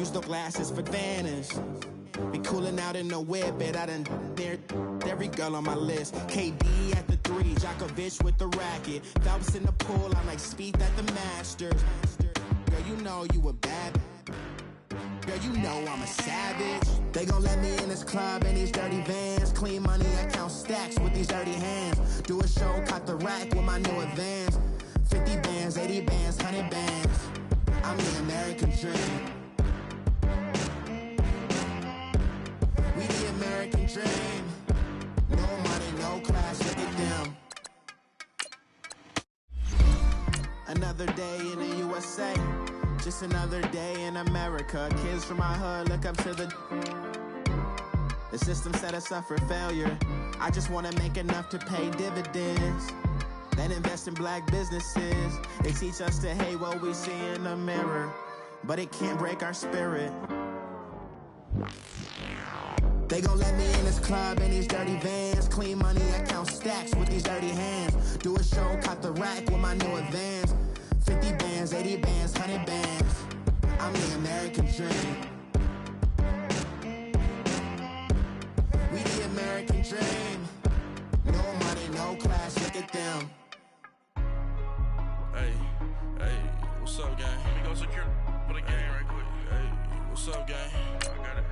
use the glasses for Vannas. Be cooling out in the whip, but I done near every girl on my list. KD at the 3, Djokovic with the racket. Phelps in the pool, I like Spieth at the Masters. Girl, you know you a bad. Girl, you know I'm a savage. They gon' let me in this club in these dirty vans. Clean money, I count stacks with these dirty hands. Do a show, caught the rack with my new advance. 50 bands, 80 bands, 100 bands. I'm the American dream. We the American dream. No money, no class, look at them. Another day in the USA. Just another day in America. Kids from my hood look up to the system set us up for failure. I just want to make enough to pay dividends. Then invest in black businesses. They teach us to hate what we see in the mirror, but it can't break our spirit. They gon' let me in this club in these dirty vans. Clean money, I count stacks with these dirty hands. Do a show, caught the rack with my new advance. 50 bands, 80 bands, 100 bands. I'm the American dream. We the American dream. No money, no class, look at them. Hey, what's up, gang? Let me go secure for the game right quick. Hey, what's up, gang? I got it.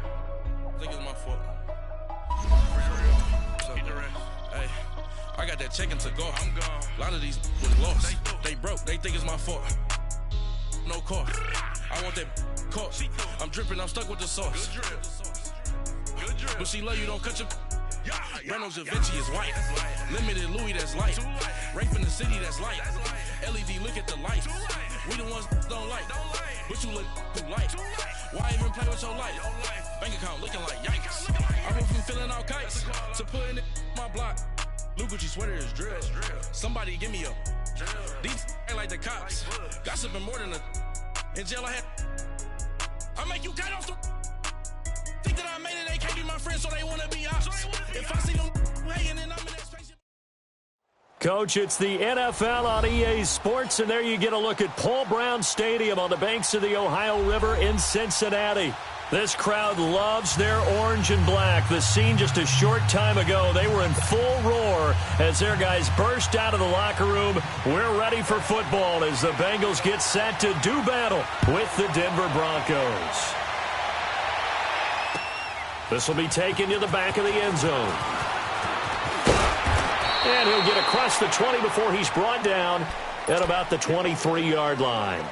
I think it's my fault. What's up, the rest? Hey, I got that chicken to go. I'm gone. A lot of these was lost. They broke. They think it's my fault. No car. I want that caught. I'm dripping. I'm stuck with the sauce. Good drip. But she love you. Don't cut your. Reynolds Da Vinci is white. Limited Louis, that's light. Rape in the city, that's light. LED, look at the lights. We the ones don't like. But you look too light. Why even play with your life? Bank account looking like yikes. I went from filling out kites to putting it in my block. Blue Gucci sweater is drill. Somebody give me a. These ain't like the cops. Gossiping more than a. In jail I had. I make you cut off the. Think that I made it, they can't be my friends, so they wanna be ops. If I see them hanging, then I'm in that spaceship. Coach, it's the NFL on EA Sports, and there you get a look at Paul Brown Stadium on the banks of the Ohio River in Cincinnati. This crowd loves their orange and black. The scene just a short time ago, they were in full roar as their guys burst out of the locker room. We're ready for football as the Bengals get set to do battle with the Denver Broncos. This will be taken to the back of the end zone. And he'll get across the 20 before he's brought down at about the 23-yard line.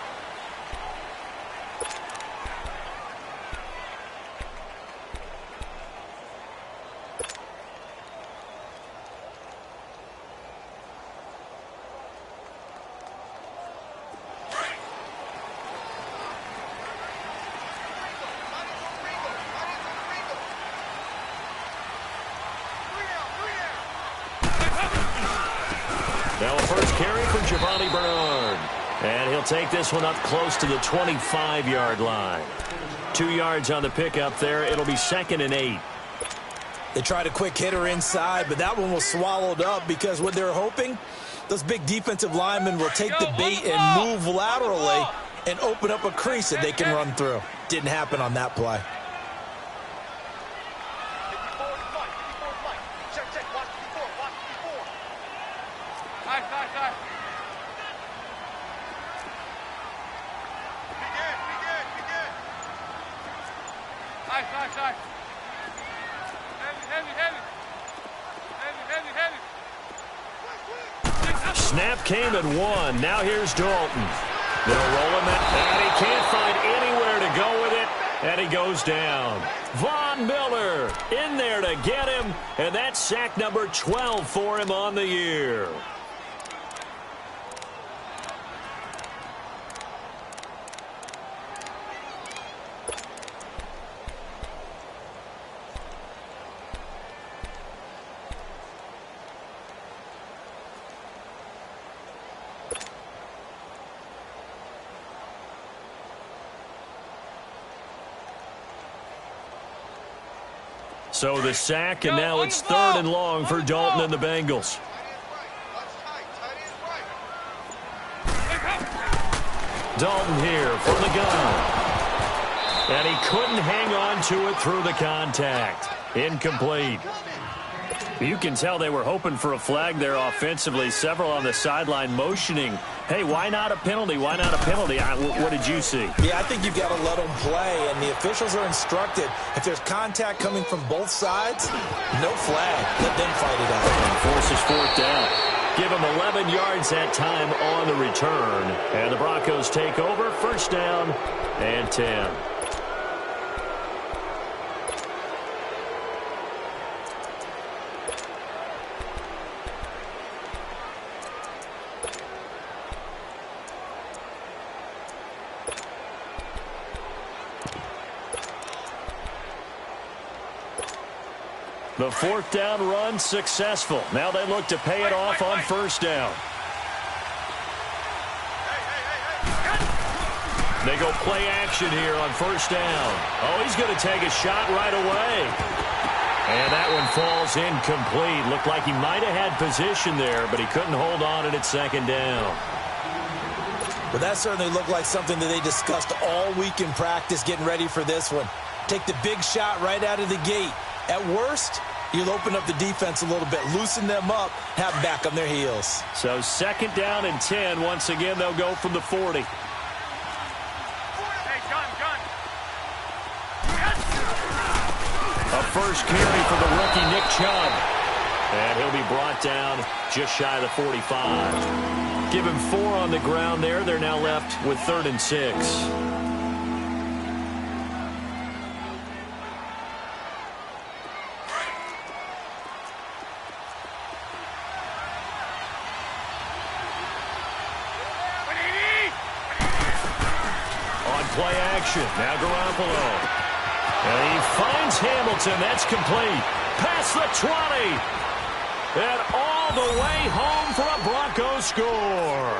Now a first carry for Giovanni Bernard. And he'll take this one up close to the 25-yard line. 2 yards on the pickup there. It'll be 2nd and 8. They tried a quick hitter inside, but that one was swallowed up because what they're hoping, those big defensive linemen will take the bait and move laterally and open up a crease that they can run through. Didn't happen on that play. Snap came at 1. Now here's Dalton. They'll roll him in, and he can't find anywhere to go with it, and he goes down. Von Miller in there to get him, and that's sack number 12 for him on the year. So the sack, and now it's 3rd and long for Dalton and the Bengals. Dalton here from the gun. And he couldn't hang on to it through the contact. Incomplete. You can tell they were hoping for a flag there offensively. Several on the sideline motioning, hey, why not a penalty? Why not a penalty? What did you see? Yeah, I think you've got to let them play, and the officials are instructed, if there's contact coming from both sides, no flag. Let them fight it out. And forces fourth down. Give them 11 yards that time on the return. And the Broncos take over, first down and 10. The fourth down run successful. Now they look to pay it off on first down. They go play action here on first down. Oh, he's going to take a shot right away. And that one falls incomplete. Looked like he might have had position there, but he couldn't hold on at second down. Well, that certainly looked like something that they discussed all week in practice getting ready for this one. Take the big shot right out of the gate. At worst, you'll open up the defense a little bit, loosen them up, have them back on their heels. So second down and 10. Once again, they'll go from the 40. A first carry for the rookie Nick Chubb. And he'll be brought down just shy of the 45. Give him 4 on the ground there. They're now left with 3rd and 6. Play action. Now Garoppolo. And he finds Hamilton. That's complete. Past the 20. And all the way home for a Broncos score.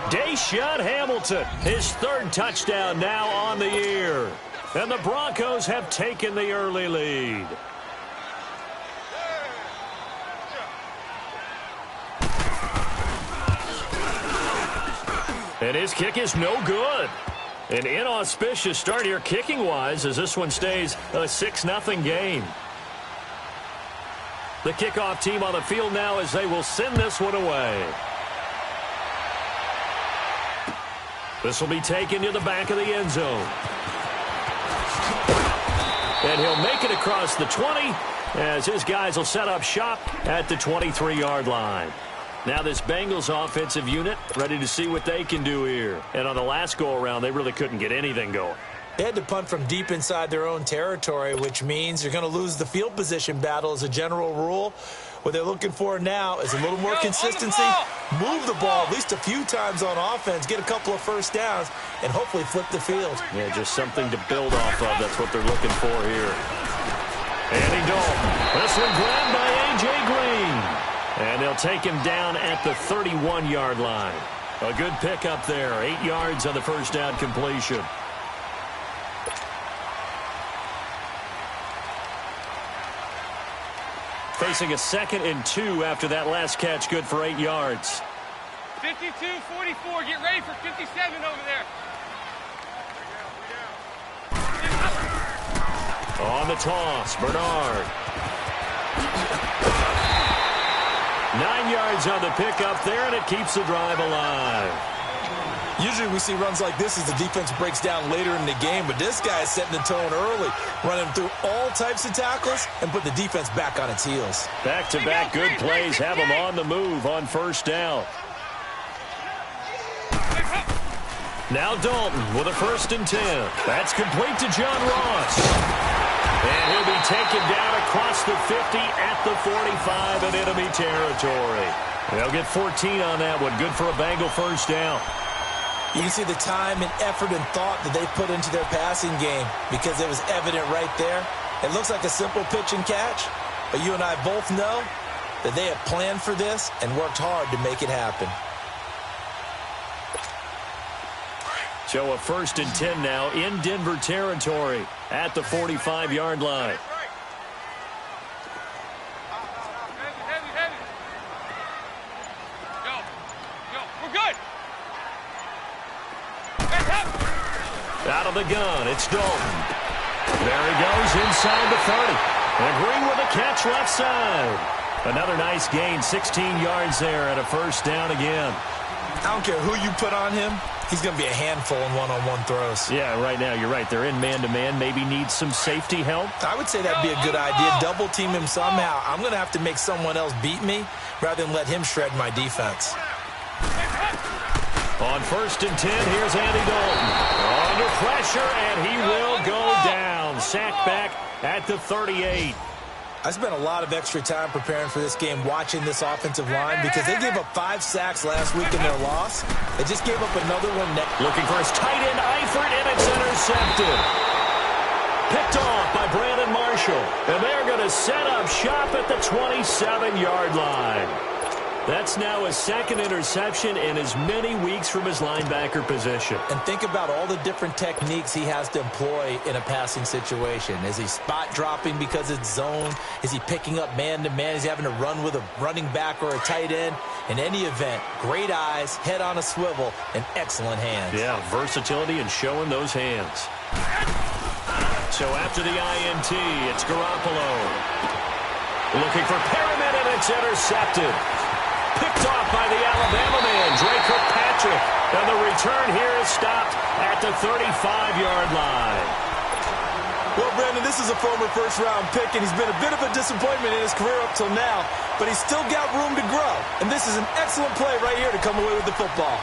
Deshaun Hamilton, his 3rd touchdown now on the year. And the Broncos have taken the early lead. And his kick is no good. An inauspicious start here kicking-wise as this one stays a 6-0 game. The kickoff team on the field now as they will send this one away. This will be taken to the back of the end zone. And he'll make it across the 20 as his guys will set up shop at the 23-yard line. Now this Bengals offensive unit ready to see what they can do here. And on the last go-around, they really couldn't get anything going. They had to punt from deep inside their own territory, which means you're going to lose the field position battle as a general rule. What they're looking for now is a little more consistency, move the ball at least a few times on offense, get a couple of first downs, and hopefully flip the field. Yeah, just something to build off of. That's what they're looking for here. Andy Dalton. This one grabbed by A.J. Green. And they'll take him down at the 31-yard line. A good pickup there. 8 yards on the first down completion. Facing a 2nd and 2 after that last catch. Good for 8 yards. 52-44. Get ready for 57 over there. On the toss, Bernard. 9 yards on the pickup there, and it keeps the drive alive. Usually we see runs like this as the defense breaks down later in the game, but this guy is setting the tone early, running through all types of tackles and put the defense back on its heels. Back-to-back good plays have them on the move on first down. Now Dalton with a 1st and 10. That's complete to John Ross. And he'll be taken down across the 50 at the 45 in enemy territory. They'll get 14 on that one. Good for a Bengal first down. You can see the time and effort and thought that they put into their passing game because it was evident right there. It looks like a simple pitch and catch, but you and I both know that they have planned for this and worked hard to make it happen. So a 1st and 10 now in Denver territory at the 45-yard line. Heavy. Go. We're good. That'll From the gun, it's Dalton. There he goes inside the 30. And Green with a catch left side. Another nice gain, 16 yards there and a first down again. I don't care who you put on him. He's going to be a handful in one-on-one throws. Yeah, right now, you're right. They're in man-to-man. Maybe needs some safety help. I would say that'd be a good idea. Double team him somehow. I'm going to have to make someone else beat me rather than let him shred my defense. On 1st and 10, here's Andy Dalton. Under pressure, and he will go down. Sacked back at the 38. I spent a lot of extra time preparing for this game watching this offensive line because they gave up 5 sacks last week in their loss. They just gave up another one. Looking for his tight end, Eifert, and it's intercepted. Picked off by Brandon Marshall. And they're going to set up shop at the 27-yard line. That's now his second interception in as many weeks from his linebacker position. And think about all the different techniques he has to employ in a passing situation. Is he spot dropping because it's zone? Is he picking up man-to-man? Is he having to run with a running back or a tight end? In any event, great eyes, head on a swivel, and excellent hands. Yeah, versatility and showing those hands. So after the INT, it's Garoppolo. Looking for Perriman, and it's intercepted. Picked off by the Alabama man, Dre Kirkpatrick. And the return here is stopped at the 35-yard line. Well, Brandon, this is a former first-round pick, and he's been a bit of a disappointment in his career up till now, but he's still got room to grow. And this is an excellent play right here to come away with the football.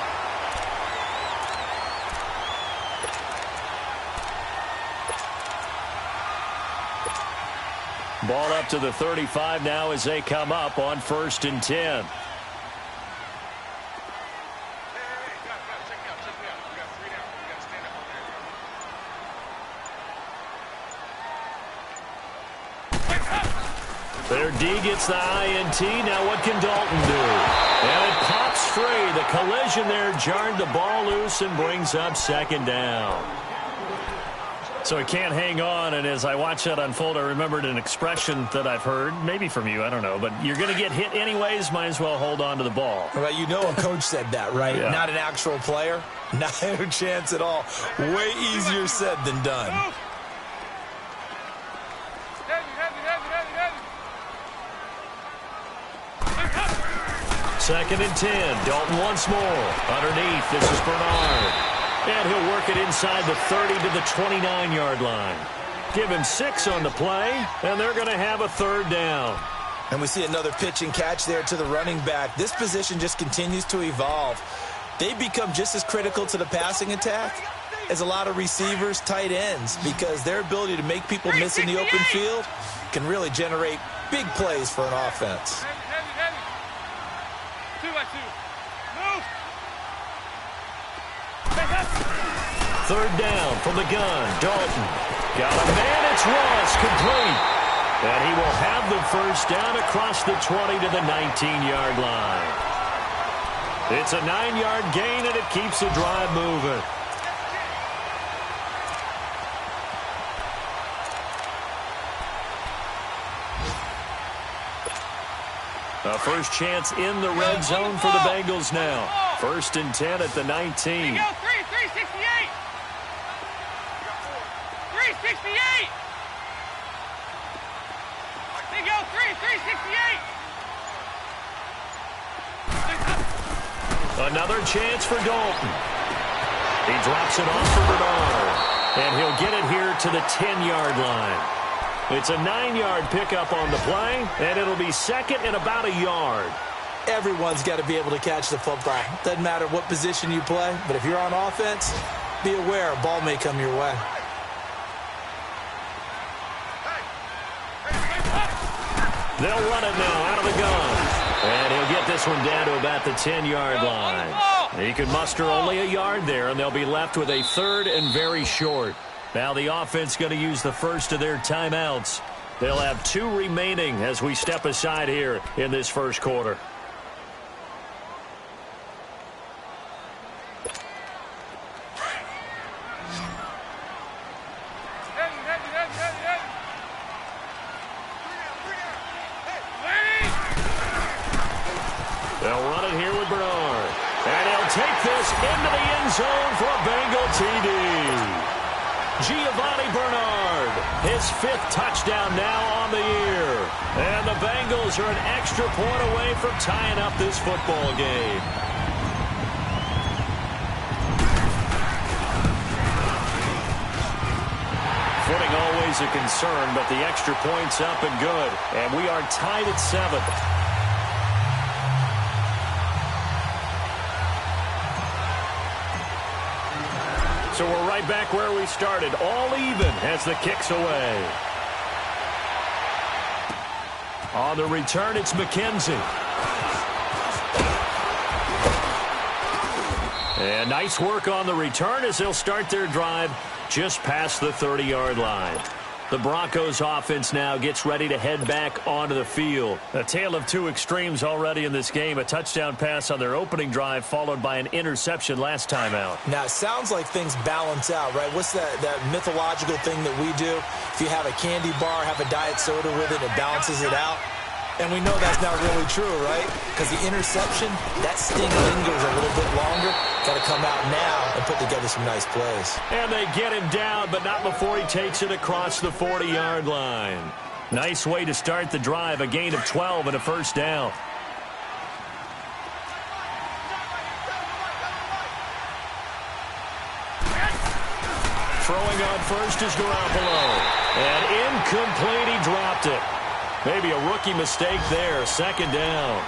Ball up to the 35 now as they come up on 1st and 10. Their D gets the INT. Now what can Dalton do? And it pops free. The collision there jarred the ball loose and brings up 2nd down. So he can't hang on, and as I watch that unfold, I remembered an expression that I've heard, maybe from you, I don't know, but you're going to get hit anyways, might as well hold on to the ball. Well, you know a coach said that, right? Yeah. Not an actual player. No chance at all. Way easier said than done. Second and 10. Dalton once more. Underneath, this is Bernard. And he'll work it inside the 30 to the 29-yard line. Give him 6 on the play, and they're going to have a 3rd down. And we see another pitch and catch there to the running back. This position just continues to evolve. They become just as critical to the passing attack as a lot of receivers, tight ends, because their ability to make people miss in the open field can really generate big plays for an offense. 3rd down from the gun. Dalton got a man. It's Ross, complete. And he will have the 1st down across the 20 to the 19-yard line. It's a 9-yard gain, and it keeps the drive moving. A first chance in the red zone for the Bengals now. 1st and 10 at the 19. Go 368. 368. They go 368. Another chance for Dalton. He drops it off for Bernard. And he'll get it here to the 10-yard line. It's a 9-yard pickup on the play, and it'll be 2nd and about a yard. Everyone's got to be able to catch the football. Doesn't matter what position you play, but if you're on offense, be aware a ball may come your way. They'll run it now out of the gun. And he'll get this one down to about the 10-yard line. He can muster only a yard there, and they'll be left with a 3rd and very short. Now the offense going to use the first of their timeouts. They'll have 2 remaining as we step aside here in this first quarter. They'll run it here with Bernard. And he'll take this into the end zone for a Bengal TD. Giovanni Bernard, his 5th touchdown now on the year. And the Bengals are an extra point away from tying up this football game. Footing always a concern, but the extra point's up and good. And we are tied at 7. So we're right back where we started, all even as the kick's away. On the return, it's McKenzie. And nice work on the return as they'll start their drive just past the 30-yard line. The Broncos offense now gets ready to head back onto the field. A tale of two extremes already in this game. A touchdown pass on their opening drive followed by an interception last time out. Now, it sounds like things balance out, right? What's that mythological thing that we do? If you have a candy bar, have a diet soda with it, it balances it out. And we know that's not really true, right? Because the interception, that sting lingers a little bit longer. Got to come out now and put together some nice plays. And they get him down, but not before he takes it across the 40-yard line. Nice way to start the drive, a gain of 12 and a first down. Throwing on first is Garoppolo. And incomplete, he dropped it. Maybe a rookie mistake there, second down.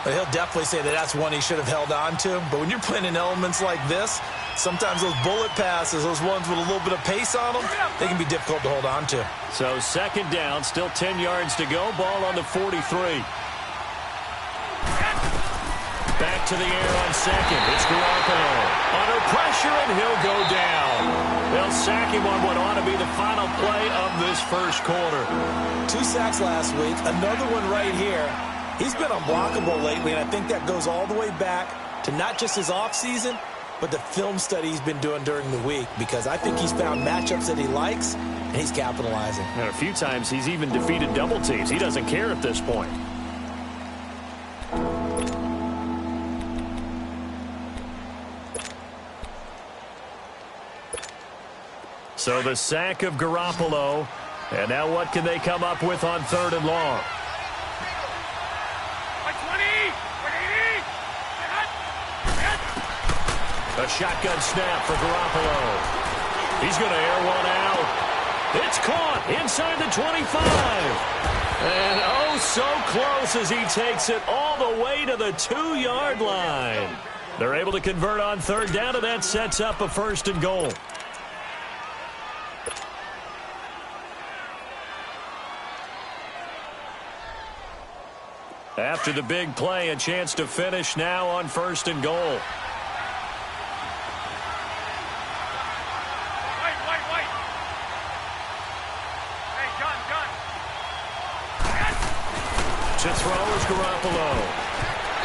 He'll definitely say that that's one he should have held on to. But when you're playing in elements like this, sometimes those bullet passes, those ones with a little bit of pace on them, they can be difficult to hold on to. So second down, still 10 yards to go. Ball on the 43. Back to the air on second. It's Garoppolo. Under pressure, and he'll go down. They'll sack him on what ought to be the final play of this first quarter. 2 sacks last week, another one right here. He's been unblockable lately, and I think that goes all the way back to not just his offseason, but the film study he's been doing during the week, because I think he's found matchups that he likes, and he's capitalizing. And a few times he's even defeated double teams. He doesn't care at this point. So the sack of Garoppolo. And now what can they come up with on third and long? A shotgun snap for Garoppolo. He's going to air one out. It's caught inside the 25. And oh, so close as he takes it all the way to the 2-yard line. They're able to convert on third down, and that sets up a first and goal. After the big play, a chance to finish now on first and goal. To throw is Garoppolo.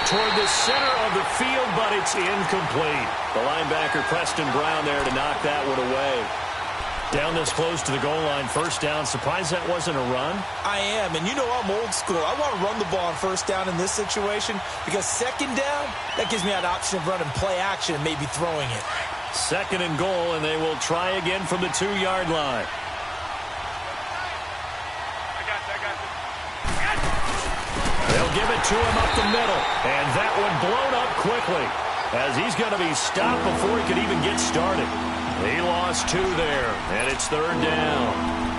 Toward the center of the field, but it's incomplete. The linebacker, Preston Brown, there to knock that one away. Down this close to the goal line, first down. Surprised that wasn't a run? I am, and you know I'm old school. I want to run the ball on first down in this situation because second down, that gives me an option of running play action and maybe throwing it. Second and goal, and they will try again from the 2-yard line. They'll give it to him up the middle, and that one blown up quickly as he's going to be stopped before he could even get started. He lost 2 there, and it's third down.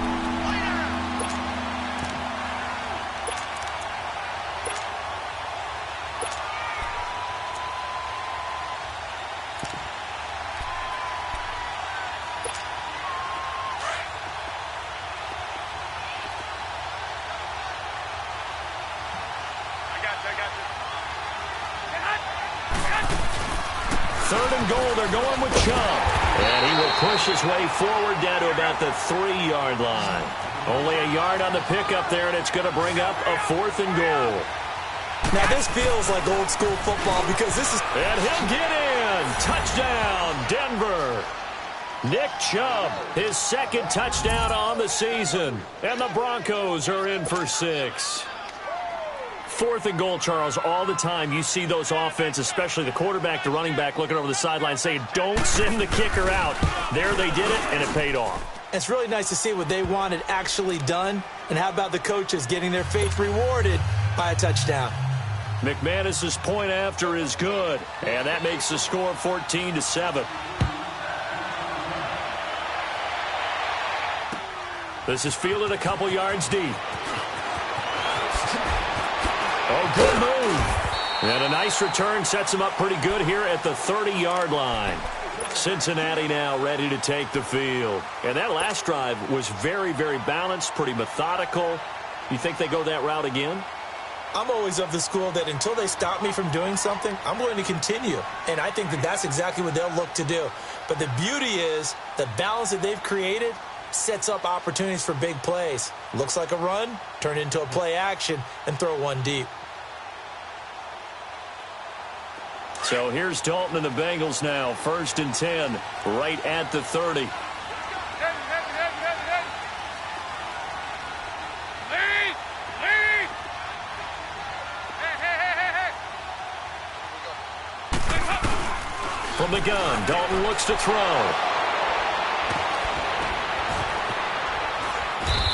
Third and goal, they're going with Chubb. And he will push his way forward down to about the 3-yard line. Only a yard on the pickup there, and it's going to bring up a fourth and goal. Now this feels like old school football because this is... And he'll get in. Touchdown, Denver. Nick Chubb, his second touchdown on the season. And the Broncos are in for 6. 4th and goal, Charles, all the time you see those offenses, especially the quarterback, the running back, looking over the sideline saying, don't send the kicker out. There they did it, and it paid off. It's really nice to see what they wanted actually done. And how about the coaches getting their faith rewarded by a touchdown? McManus's point after is good, and that makes the score 14-7. This is fielded a couple yards deep. Oh, good move. And a nice return sets him up pretty good here at the 30-yard line. Cincinnati now ready to take the field. And that last drive was very, very balanced, pretty methodical. You think they go that route again? I'm always of the school that until they stop me from doing something, I'm going to continue. And I think that that's exactly what they'll look to do. But the beauty is the balance that they've created sets up opportunities for big plays. Looks like a run, turn into a play action, and throw one deep. So here's Dalton and the Bengals now. 1st and 10, right at the 30. Lead! Hey! From the gun, Dalton looks to throw.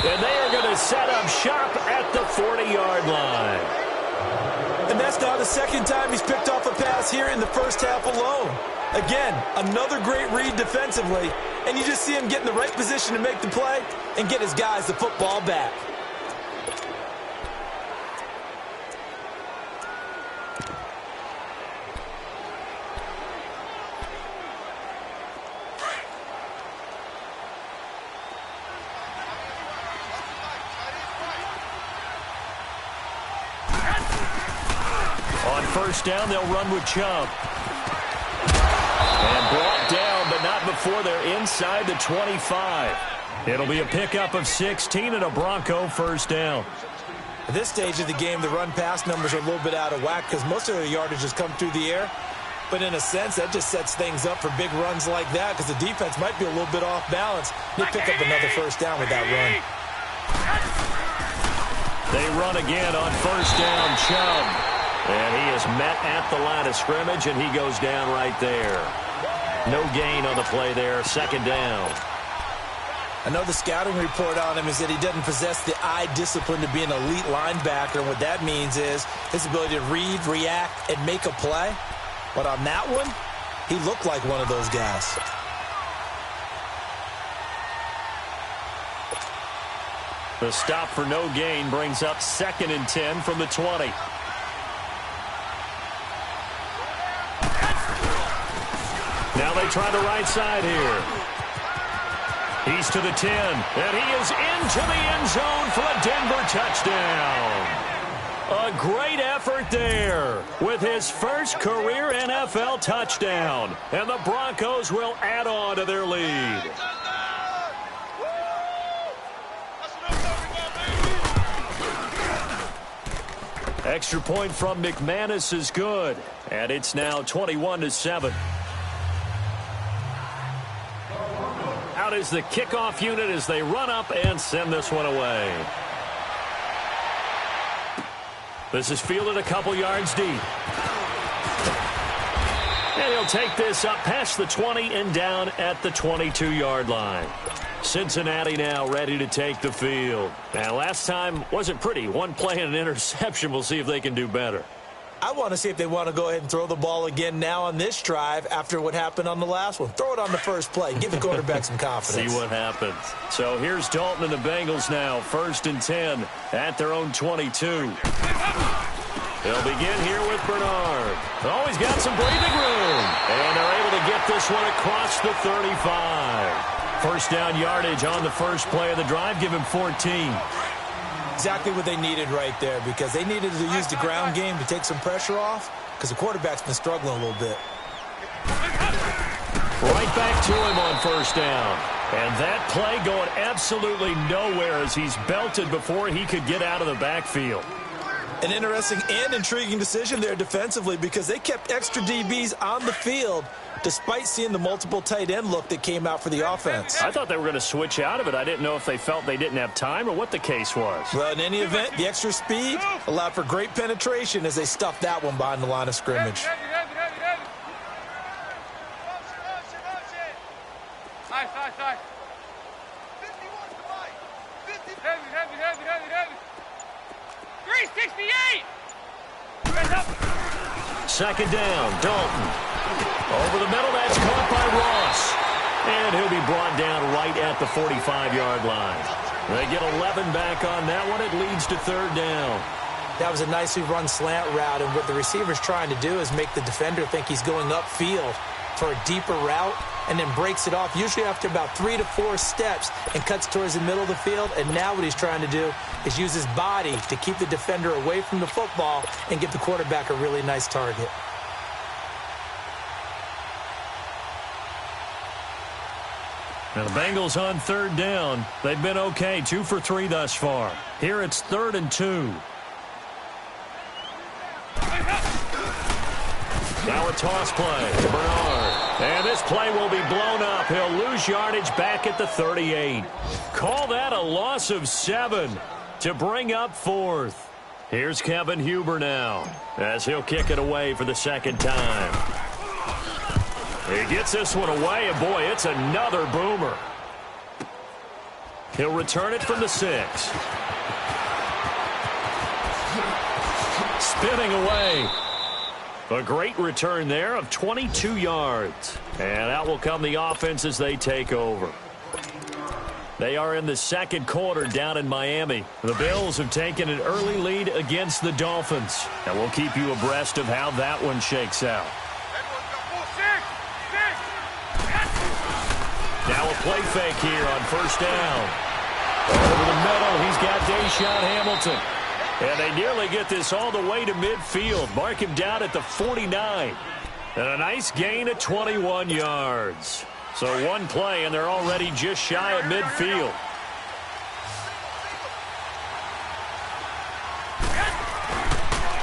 And they are going to set up shop at the 40-yard line. And that's now the second time he's picked off a pass here in the first half alone. Again, another great read defensively, and you just see him get in the right position to make the play and get his guys the football back. On 1st down, they'll run with Chubb. And brought down, but not before they're inside the 25. It'll be a pickup of 16 and a Bronco 1st down. At this stage of the game, the run-pass numbers are a little bit out of whack because most of their yardage has come through the air. But in a sense, that just sets things up for big runs like that because the defense might be a little bit off balance. They pick up another 1st down with that run. They run again on 1st down, Chubb. And he is met at the line of scrimmage, and he goes down right there. No gain on the play there, 2nd down. I know the scouting report on him is that he doesn't possess the eye discipline to be an elite linebacker, and what that means is his ability to read, react, and make a play. But on that one, he looked like one of those guys. The stop for no gain brings up 2nd and 10 from the 20. Now they try the right side here. He's to the 10, and he is into the end zone for a Denver touchdown. A great effort there with his first career NFL touchdown, and the Broncos will add on to their lead. Extra point from McManus is good, and it's now 21-7. Out is the kickoff unit as they run up and send this one away. This is fielded a couple yards deep. And he'll take this up past the 20 and down at the 22-yard line. Cincinnati now ready to take the field. Now, last time wasn't pretty. One play and an interception. We'll see if they can do better. I want to see if they want to go ahead and throw the ball again now on this drive after what happened on the last one. Throw it on the first play. Give the quarterback some confidence. See what happens. So here's Dalton and the Bengals now. 1st and 10 at their own 22. They'll begin here with Bernard. Oh, he's got some breathing room. And they're able to get this one across the 35. 1st down yardage on the first play of the drive. Give him 14. Exactly what they needed right there because they needed to use the ground game to take some pressure off because the quarterback's been struggling a little bit. Right back to him on 1st down. And that play going absolutely nowhere as he's belted before he could get out of the backfield. An interesting and intriguing decision there defensively because they kept extra DBs on the field despite seeing the multiple tight end look that came out for the offense. I thought they were going to switch out of it. I didn't know if they felt they didn't have time or what the case was. Well, in any event, the extra speed allowed for great penetration as they stuffed that one behind the line of scrimmage. Nice. 368! Second down, Dalton. Over the middle, that's caught by Ross. And he'll be brought down right at the 45-yard line. They get 11 back on that one. It leads to third down. That was a nicely run slant route, and what the receiver's trying to do is make the defender think he's going upfield for a deeper route and then breaks it off, usually after about 3 to 4 steps, and cuts towards the middle of the field. And now what he's trying to do is use his body to keep the defender away from the football and give the quarterback a really nice target. Now the Bengals on third down. They've been okay, 2 for 3 thus far. Here it's 3rd and 2. Now a toss play to Bernard. And this play will be blown up. He'll lose yardage back at the 38. Call that a loss of 7 to bring up 4th. Here's Kevin Huber now as he'll kick it away for the second time. He gets this one away, and boy, it's another boomer. He'll return it from the 6. Spinning away. A great return there of 22 yards. And out will come the offense as they take over. They are in the second quarter down in Miami. The Bills have taken an early lead against the Dolphins. And we'll keep you abreast of how that one shakes out. Now a play fake here on first down. Over the middle, he's got Deshaun Hamilton. And they nearly get this all the way to midfield. Mark him down at the 49. And a nice gain of 21 yards. So one play, and they're already just shy of midfield.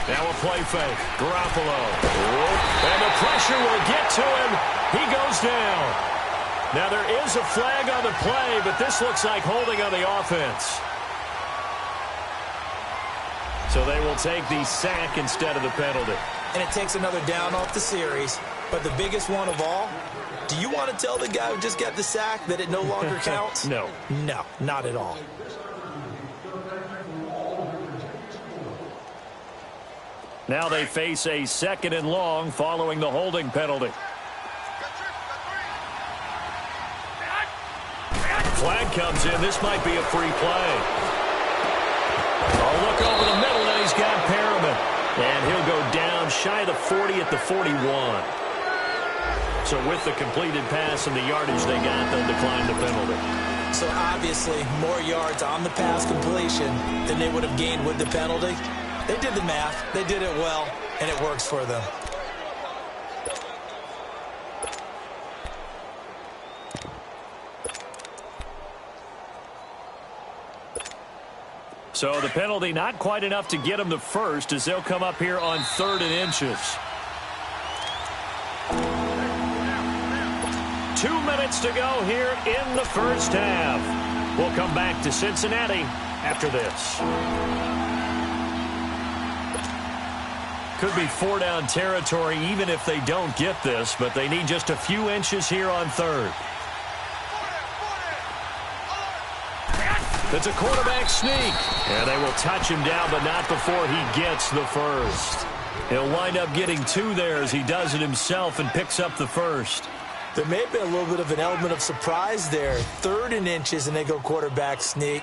Now a play fake. Garoppolo. And the pressure will get to him. He goes down. Now there is a flag on the play, but this looks like holding on the offense. So they will take the sack instead of the penalty. And it takes another down off the series. But the biggest one of all, do you want to tell the guy who just got the sack that it no longer counts? No. No, not at all. Now they face a 2nd and long following the holding penalty. Flag comes in. This might be a free play. Oh, look over the middle, and he's got Perriman. And he'll go down shy of the 40 at the 41. So with the completed pass and the yardage they got, they'll decline the penalty. So obviously more yards on the pass completion than they would have gained with the penalty. They did the math. They did it well, and it works for them. So the penalty not quite enough to get them the first as they'll come up here on 3rd and inches. 2 minutes to go here in the first half. We'll come back to Cincinnati after this. Could be 4-down territory even if they don't get this, but they need just a few inches here on 3rd. It's a quarterback sneak. And they will touch him down, but not before he gets the first. He'll wind up getting 2 there as he does it himself and picks up the first. There may have been a little bit of an element of surprise there. 3rd and inches, and they go quarterback sneak.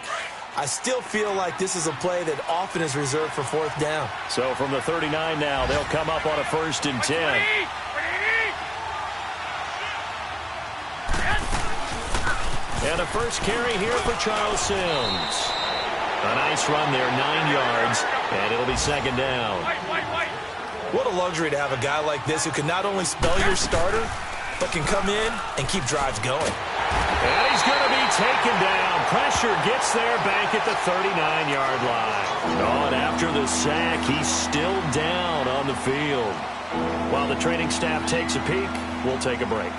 I still feel like this is a play that often is reserved for 4th down. So from the 39 now, they'll come up on a 1st and 10. And a first carry here for Charles Sims. A nice run there, 9 yards, and it'll be 2nd down. What a luxury to have a guy like this who can not only spell your starter, but can come in and keep drives going. And he's going to be taken down. Pressure pressure, gets there back at the 39-yard line. Oh, and after the sack, he's still down on the field. While the training staff takes a peek, we'll take a break.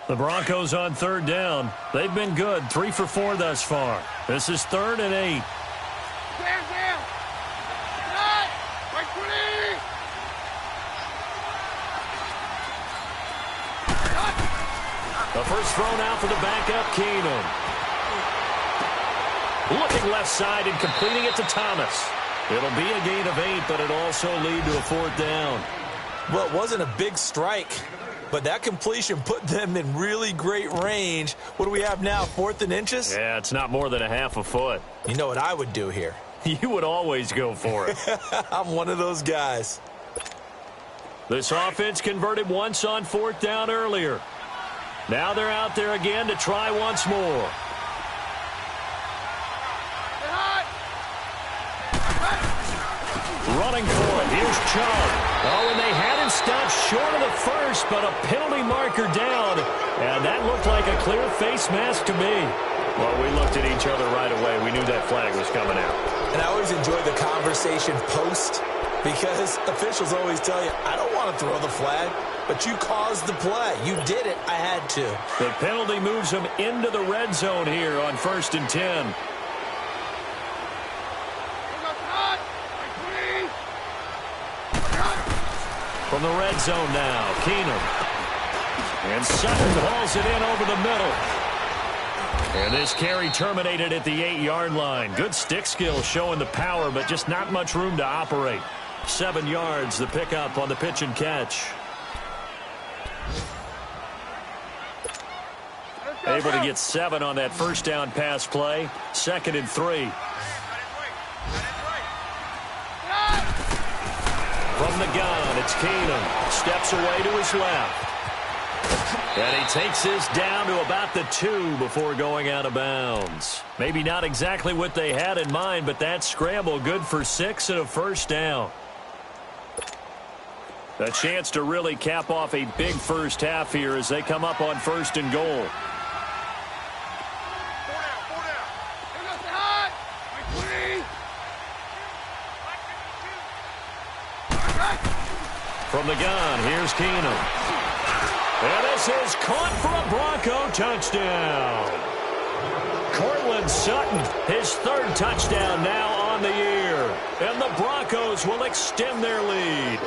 The Broncos on third down. They've been good, 3 for 4 thus far. This is 3rd and 8. The first throw now for the backup, Keenum. Looking left side and completing it to Thomas. It'll be a gain of 8, but it'll also lead to a 4th down. Well, it wasn't a big strike, but that completion put them in really great range. What do we have now, 4th and inches? Yeah, it's not more than a half a foot. You know what I would do here? You would always go for it. I'm one of those guys. This offense converted once on 4th down earlier. Now they're out there again to try once more. Running for it. Here's Chubb. Oh, and they had him stopped short of the first, but a penalty marker down. And that looked like a clear face mask to me. Well, we looked at each other right away. We knew that flag was coming out. And I always enjoy the conversation post because officials always tell you, I don't want to throw the flag, but you caused the play. You did it. I had to. The penalty moves them into the red zone here on 1st and 10. From the red zone now, Keenum. And Sutton hauls it in over the middle. And this carry terminated at the 8-yard line. Good stick skill showing the power, but just not much room to operate. 7 yards, the pickup on the pitch and catch. Able to get 7 on that first down pass play. 2nd and 3. From the gun, it's Keenum. Steps away to his left. And he takes this down to about the 2 before going out of bounds. Maybe not exactly what they had in mind, but that scramble good for 6 and a first down. A chance to really cap off a big first half here as they come up on 1st and goal. From the gun, here's Keenum. And this is caught for a Bronco touchdown. Cortland Sutton, his 3rd touchdown now on the year. And the Broncos will extend their lead.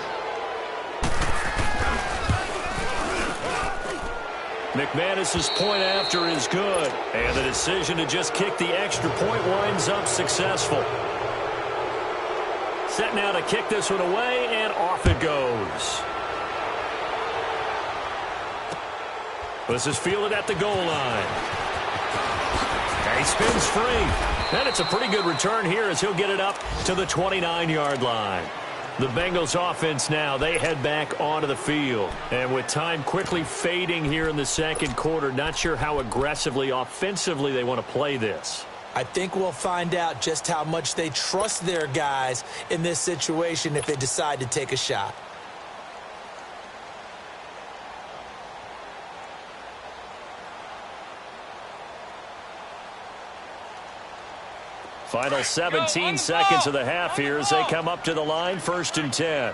McManus's point after is good. And the decision to just kick the extra point winds up successful. Set now to kick this one away, and off it goes. This is fielded at the goal line. And he spins free. And it's a pretty good return here as he'll get it up to the 29-yard line. The Bengals offense now, they head back onto the field. And with time quickly fading here in the 2nd quarter, not sure how aggressively, offensively they want to play this. I think we'll find out just how much they trust their guys in this situation if they decide to take a shot. Final 17 seconds of the half here as they come up to the line, 1st and 10.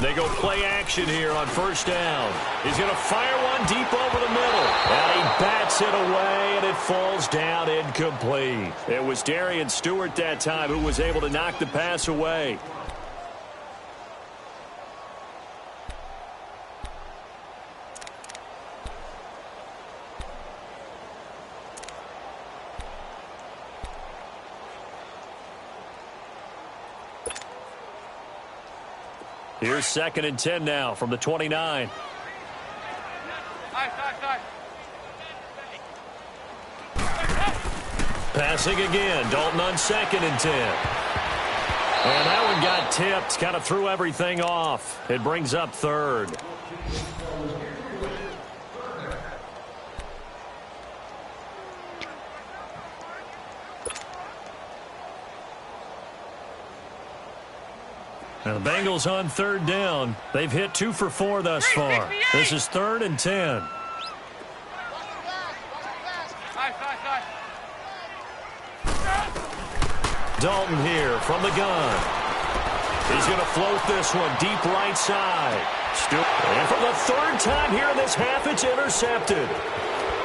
They go play action here on 1st down. He's going to fire one deep over the middle. And he bats it away, and it falls down incomplete. It was Darian Stewart that time who was able to knock the pass away. Here's 2nd and 10 now from the 29. Passing again. Dalton on 2nd and 10. And that one got tipped. Kind of threw everything off. It brings up 3rd. Now the Bengals on third down. They've hit 2 for 4 thus far. This is 3rd and 10. Dalton here from the gun. He's going to float this one deep right side. And for the 3rd time here in this half, it's intercepted.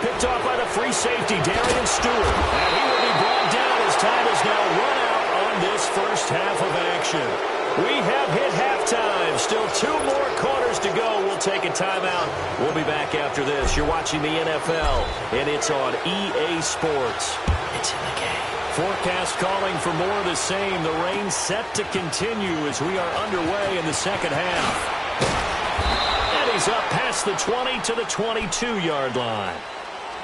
Picked off by the free safety, Darian Stewart. And he will be brought down as time is now run out on this first half of action. We have hit halftime. Still 2 more quarters to go. We'll take a timeout. We'll be back after this. You're watching the NFL, and it's on EA Sports. It's in the game. Forecast calling for more of the same. The rain set to continue as we are underway in the second half. And he's up past the 20 to the 22-yard line.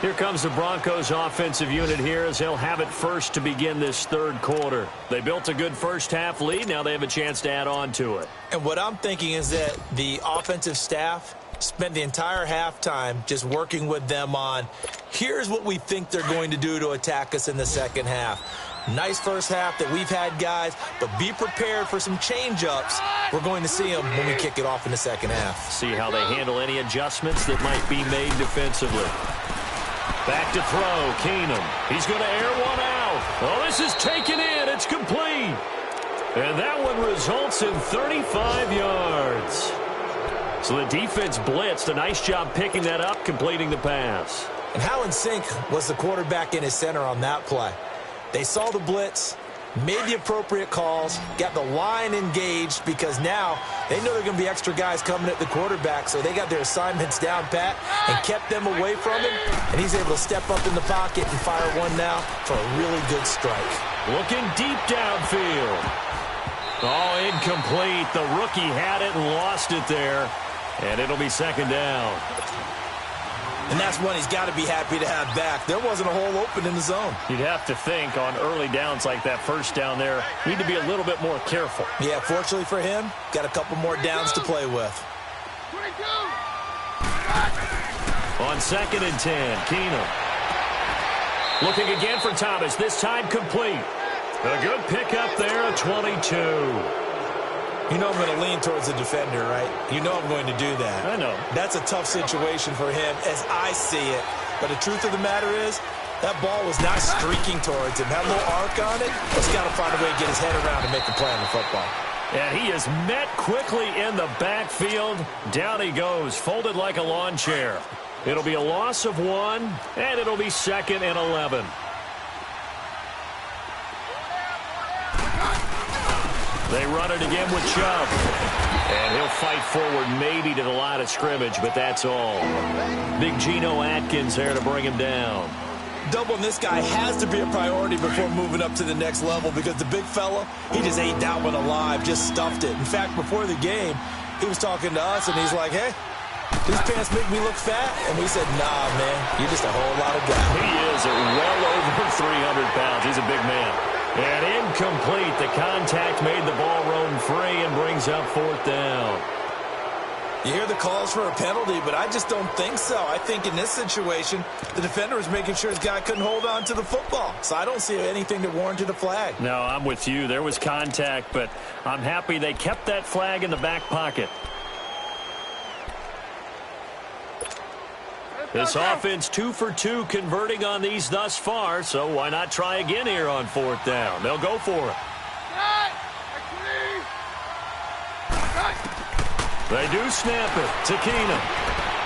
Here comes the Broncos offensive unit here as they'll have it first to begin this 3rd quarter. They built a good first half lead. Now they have a chance to add on to it. And what I'm thinking is that the offensive staff spent the entire halftime just working with them on, here's what we think they're going to do to attack us in the second half. Nice first half that we've had, guys, but be prepared for some change-ups. We're going to see them when we kick it off in the second half. See how they handle any adjustments that might be made defensively. Back to throw, Keenum. He's going to air one out. Oh, this is taken in. It's complete. And that one results in 35 yards. So the defense blitzed. A nice job picking that up, completing the pass. And how in sync was the quarterback in his center on that play? They saw the blitz, made the appropriate calls, got the line engaged because now they know there are going to be extra guys coming at the quarterback, so they got their assignments down pat and kept them away from him, and he's able to step up in the pocket and fire one now for a really good strike. Looking deep downfield. Oh, incomplete. The rookie had it and lost it there, and it'll be second down. And that's one he's got to be happy to have back. There wasn't a hole open in the zone. You'd have to think on early downs like that first down there, need to be a little bit more careful. Yeah, fortunately for him, got a couple more downs to play with. On 2nd and 10, Keenum. Looking again for Thomas, this time complete. A good pickup there at 22. You know I'm going to lean towards the defender, right? You know I'm going to do that. I know. That's a tough situation for him as I see it. But the truth of the matter is, that ball was not streaking towards him. Had a little arc on it. He's got to find a way to get his head around and make a play on the football. And he is met quickly in the backfield. Down he goes, folded like a lawn chair. It'll be a loss of 1, and it'll be 2nd and 11. They run it again with Chubb. And he'll fight forward maybe to the line of scrimmage, but that's all. Big Geno Atkins there to bring him down. Doubling this guy has to be a priority before moving up to the next level because the big fella, he just ate that one alive, just stuffed it. In fact, before the game, he was talking to us, and he's like, hey, these pants make me look fat? And we said, nah, man, you're just a whole lot of guy. He is well over 300 pounds. He's a big man. And incomplete. The contact made the ball roam free and brings up 4th down. You hear the calls for a penalty, but I just don't think so. I think in this situation, the defender was making sure his guy couldn't hold on to the football. So I don't see anything that warranted a flag. No, I'm with you. There was contact, but I'm happy they kept that flag in the back pocket. This offense 2 for 2 converting on these thus far, so why not try again here on 4th down? They'll go for it. They do snap it to Keenum.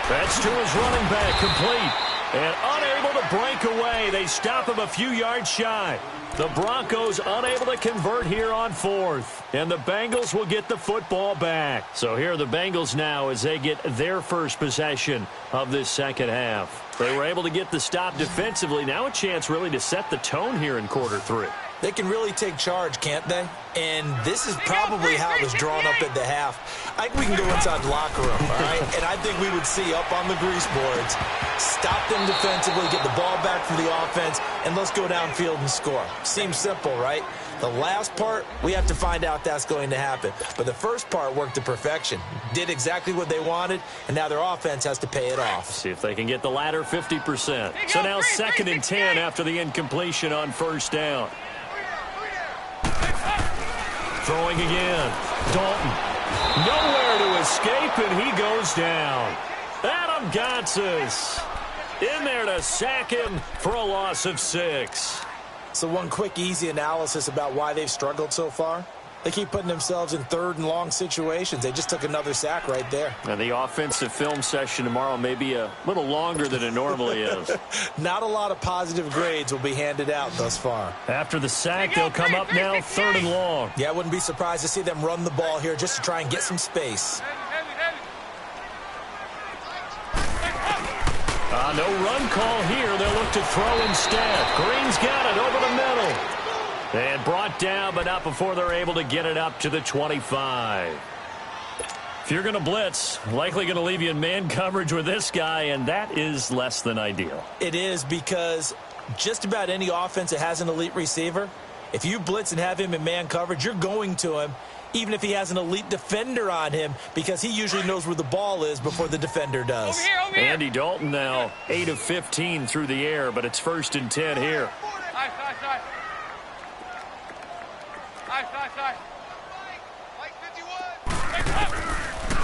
That's to his running back, complete. And unable to break away. They stop him a few yards shy. The Broncos unable to convert here on 4th. And the Bengals will get the football back. So here are the Bengals now as they get their first possession of this second half. They were able to get the stop defensively. Now a chance really to set the tone here in quarter 3. They can really take charge, can't they? And this is probably how it was drawn up at the half. I think we can go inside the locker room, all right? And I think we would see up on the grease boards, stop them defensively, get the ball back from the offense, and let's go downfield and score. Seems simple, right? The last part, we have to find out that's going to happen. But the first part worked to perfection. Did exactly what they wanted, and now their offense has to pay it off. See if they can get the latter 50%. So now 2nd and 10 after the incompletion on first down. Throwing again. Dalton. Nowhere to escape, and he goes down. Adam Gotsis in there to sack him for a loss of 6. So one quick, easy analysis about why they've struggled so far. They keep putting themselves in 3rd and long situations. They just took another sack right there. And the offensive film session tomorrow may be a little longer than it normally is. Not a lot of positive grades will be handed out thus far. After the sack, they'll come up now 3rd and long. Yeah, I wouldn't be surprised to see them run the ball here just to try and get some space. No run call here. They'll look to throw instead. Green's got it over the middle. And brought down, but not before they're able to get it up to the 25. If you're going to blitz, likely going to leave you in man coverage with this guy, and that is less than ideal. It is, because just about any offense that has an elite receiver, if you blitz and have him in man coverage, you're going to him, even if he has an elite defender on him, because he usually knows where the ball is before the defender does. Over here. Andy Dalton now 8 of 15 through the air, but it's 1st and 10 here.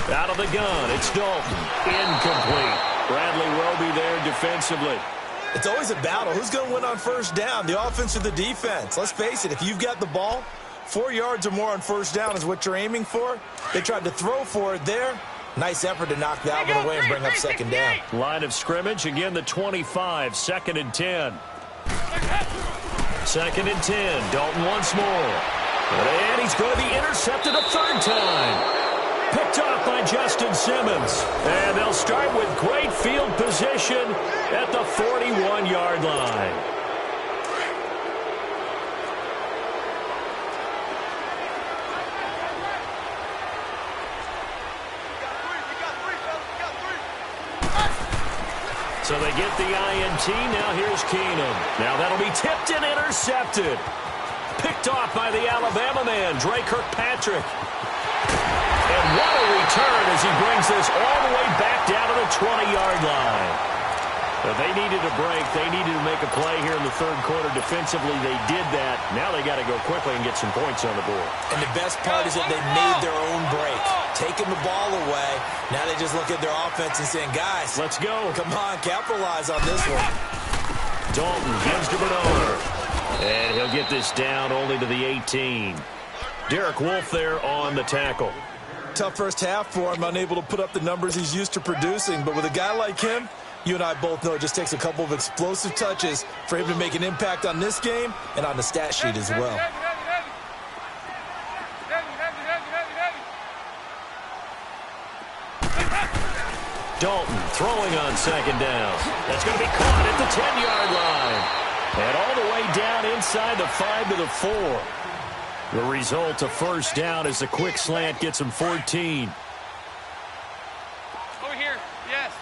Out of the gun, it's Dalton. Incomplete. Bradley Roby there defensively. It's always a battle. Who's going to win on first down, the offense or the defense? Let's face it, if you've got the ball, 4 yards or more on first down is what you're aiming for. They tried to throw for it there. Nice effort to knock that one away and bring up 2nd down. Line of scrimmage, again the 25, 2nd and 10. 2nd and 10, Dalton once more. And he's going to be intercepted a 3rd time. Picked off by Justin Simmons. And they'll start with great field position at the 41-yard line. So they get the INT. Now here's Keenum. Now that'll be tipped and intercepted. Picked off by the Alabama man, Dre Kirkpatrick. And what a return as he brings this all the way back down to the 20-yard line. But they needed a break. They needed to make a play here in the 3rd quarter. Defensively, they did that. Now they got to go quickly and get some points on the board. And the best part is that they made their own break. Taking the ball away. Now they just look at their offense and saying, guys, let's go. Come on, capitalize on this one. Dalton gives to Bernard. And he'll get this down only to the 18. Derek Wolfe there on the tackle. Tough first half for him, unable to put up the numbers he's used to producing. But with a guy like him, you and I both know it just takes a couple of explosive touches for him to make an impact on this game and on the stat sheet as well. Dalton throwing on 2nd down. That's going to be caught at the 10-yard line. And all the way down inside the 5 to the 4. The result, a first down as the quick slant gets him 14. Over here, yes.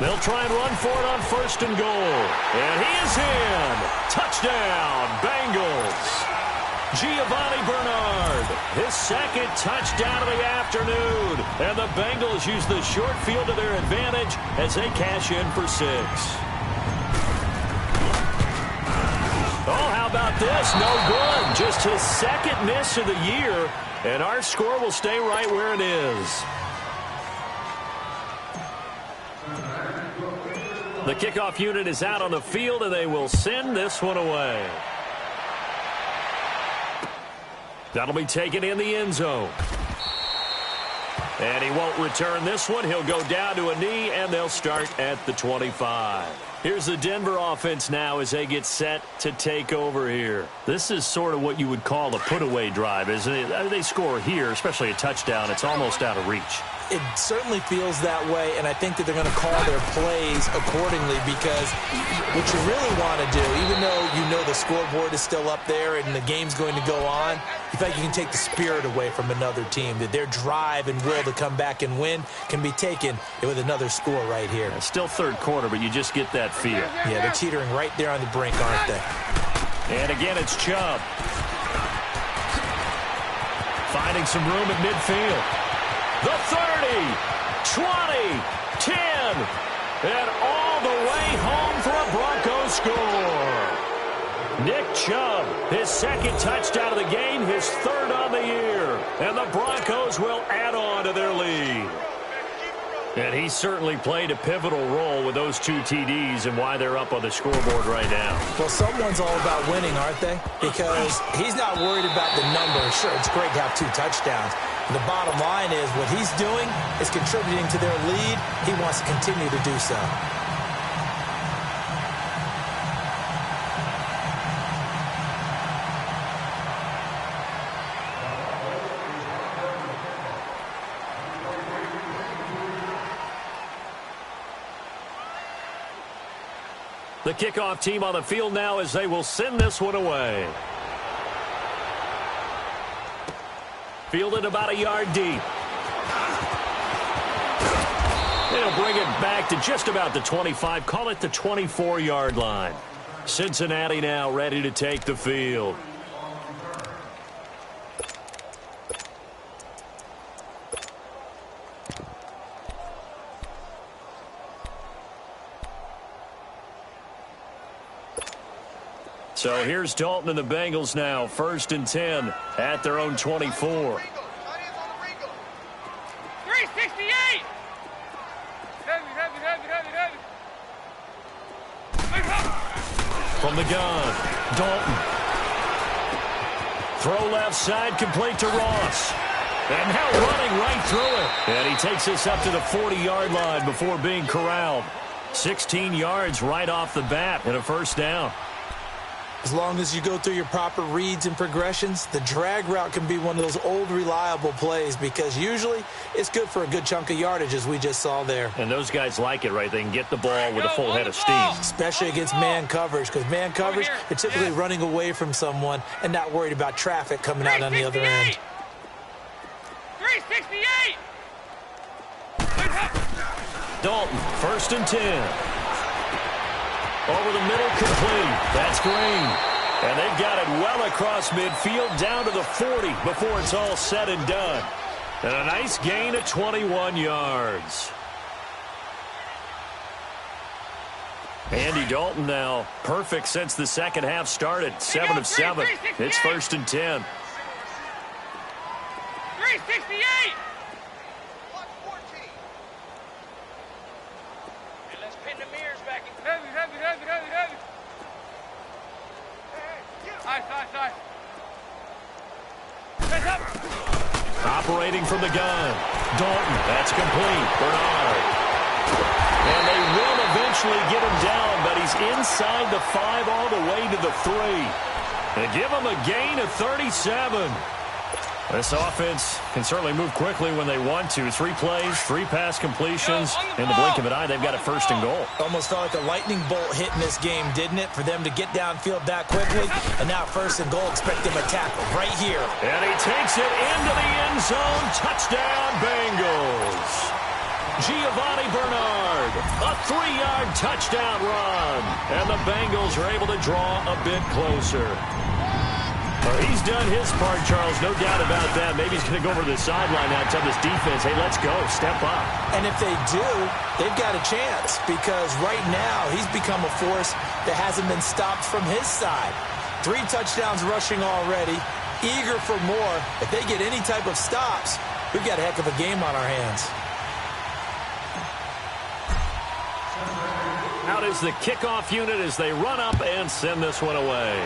They'll try and run for it on 1st and goal. And he is in. Touchdown, Bengals. Giovanni Bernard, his 2nd touchdown of the afternoon. And the Bengals use the short field to their advantage as they cash in for 6. Oh, how about this? No good. Just his 2nd miss of the year. And our score will stay right where it is. The kickoff unit is out on the field, and they will send this one away. That'll be taken in the end zone. And he won't return this one. He'll go down to a knee, and they'll start at the 25. Here's the Denver offense now as they get set to take over here. This is sort of what you would call a put-away drive, isn't it? They score here, especially a touchdown. It's almost out of reach. It certainly feels that way, and I think that they're going to call their plays accordingly because what you really want to do, even though you know the scoreboard is still up there and the game's going to go on, you feel like you can take the spirit away from another team, that their drive and will to come back and win can be taken with another score right here. It's still third quarter, but you just get that feel. Yeah, they're teetering right there on the brink, aren't they? And again, it's Chubb. Finding some room at midfield. The 30, 20, 10, and all the way home for a Broncos score. Nick Chubb, his second touchdown of the game, his third on the year. And the Broncos will add on to their lead. And he certainly played a pivotal role with those 2 TDs and why they're up on the scoreboard right now. Well, someone's all about winning, aren't they? Because he's not worried about the numbers. Sure, it's great to have 2 touchdowns. The bottom line is what he's doing is contributing to their lead. He wants to continue to do so. The kickoff team on the field now as they will send this one away. Fielded about a yard deep. They'll bring it back to just about the 25. Call it the 24-yard line. Cincinnati now ready to take the field. So here's Dalton and the Bengals now, 1st and 10 at their own 24. 368! From the gun, Dalton. Throw left side, complete to Ross. And now running right through it. And he takes us up to the 40-yard line before being corralled. 16 yards right off the bat and a first down. As long as you go through your proper reads and progressions, the drag route can be one of those old reliable plays because usually it's good for a good chunk of yardage as we just saw there. And those guys like it, right? They can get the ball with a full head of steam. Especially against man coverage because man coverage, they're typically running away from someone and not worried about traffic coming out on the other end. 368! Dalton, 1st and 10. Over the middle, complete. That's Green. And they've got it well across midfield down to the 40 before it's all said and done. And a nice gain of 21 yards. Andy Dalton now perfect since the second half started. 7 of 7. It's 1st and 10. 368! Operating from the gun. Dalton, that's complete. Bernard. And they will eventually get him down, but he's inside the 5 all the way to the 3. They give him a gain of 37. This offense can certainly move quickly when they want to. 3 plays, 3 pass completions. In the blink of an eye, they've got a 1st and goal. Almost felt like a lightning bolt hit in this game, didn't it? For them to get downfield that quickly. And now 1st and goal, expect them to tackle right here. And he takes it into the end zone. Touchdown, Bengals. Giovanni Bernard, a 3-yard touchdown run. And the Bengals are able to draw a bit closer. Well, he's done his part, Charles, no doubt about that. Maybe he's going to go over to the sideline now and tell this defense, hey, let's go, step up. And if they do, they've got a chance because right now he's become a force that hasn't been stopped from his side. 3 touchdowns rushing already, eager for more. If they get any type of stops, we've got a heck of a game on our hands. Out is the kickoff unit as they run up and send this one away.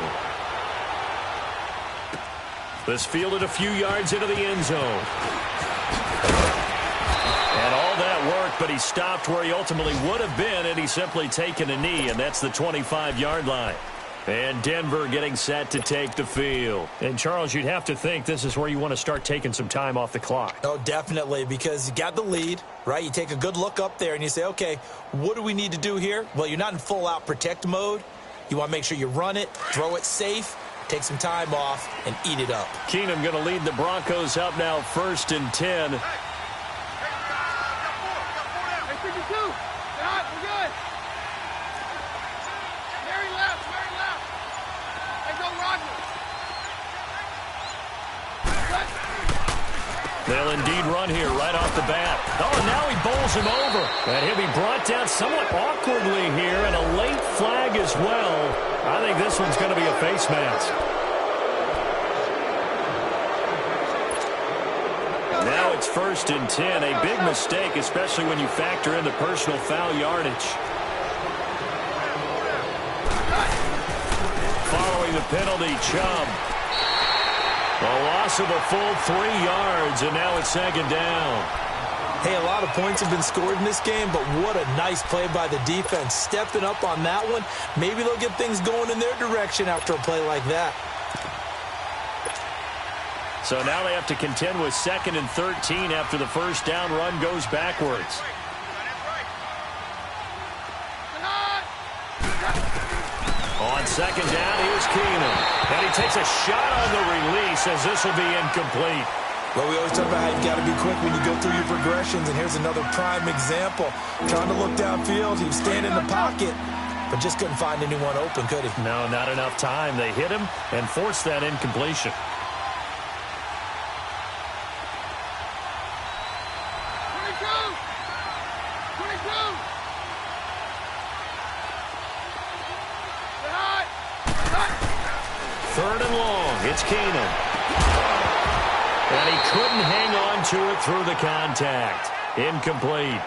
This fielded a few yards into the end zone. And all that work, but he stopped where he ultimately would have been, and he's simply taken a knee, and that's the 25-yard line. And Denver getting set to take the field. And, Charles, you'd have to think this is where you want to start taking some time off the clock. Oh, definitely, because you got the lead, right? You take a good look up there and you say, okay, what do we need to do here? Well, you're not in full-out protect mode. You want to make sure you run it, throw it safe, take some time off, and eat it up. Keenum going to lead the Broncos up now 1st and 10. Hey, 52. Hot, we're good. Very left. Hey, go Rodgers. They'll indeed run here right off the bat. Oh, and now he bowls him over. And he'll be brought down somewhat awkwardly here, and a late flag as well. I think this one's going to be a face mask. Now it's 1st and 10. A big mistake, especially when you factor in the personal foul yardage. Following the penalty, Chubb. A loss of a full 3 yards, and now it's 2nd down. Hey, a lot of points have been scored in this game, but what a nice play by the defense. Stepping up on that one, maybe they'll get things going in their direction after a play like that. So now they have to contend with 2nd and 13 after the first down run goes backwards. On 2nd down, here's Keenum. And he takes a shot on the release as this will be incomplete. Well, we always talk about how you got to be quick when you go through your progressions, and here's another prime example. Trying to look downfield, he was staying in the pocket, but just couldn't find anyone open, could he? No, not enough time. They hit him and forced that incompletion. Third and long, it's Keenum. And he couldn't hang on to it through the contact. Incomplete.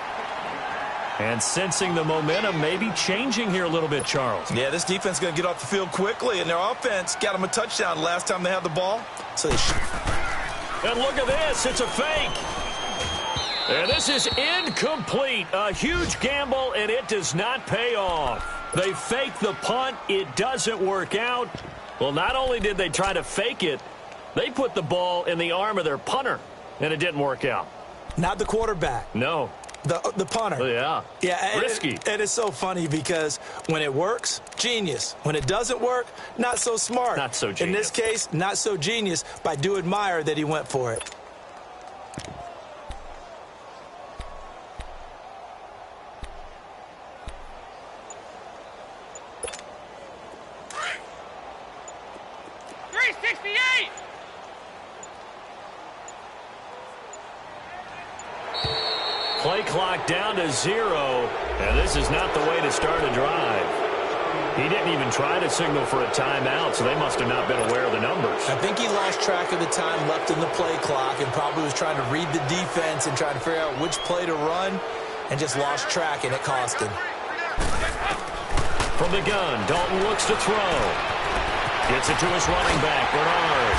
And sensing the momentum maybe changing here a little bit, Charles. Yeah, this defense is going to get off the field quickly, and their offense got them a touchdown last time they had the ball. So and look at this, it's a fake. And this is incomplete. A huge gamble, and it does not pay off. They fake the punt. It doesn't work out. Well, not only did they try to fake it, they put the ball in the arm of their punter, and it didn't work out. Not the quarterback. No. The punter. Yeah. Yeah. Risky. It is so funny because when it works, genius. When it doesn't work, not so smart. Not so genius. In this case, not so genius, but I do admire that he went for it. Play clock down to 0, and this is not the way to start a drive. He didn't even try to signal for a timeout, so they must have not been aware of the numbers. I think he lost track of the time left in the play clock and probably was trying to read the defense and trying to figure out which play to run and just lost track, and it cost him. From the gun, Dalton looks to throw. Gets it to his running back, Bernard.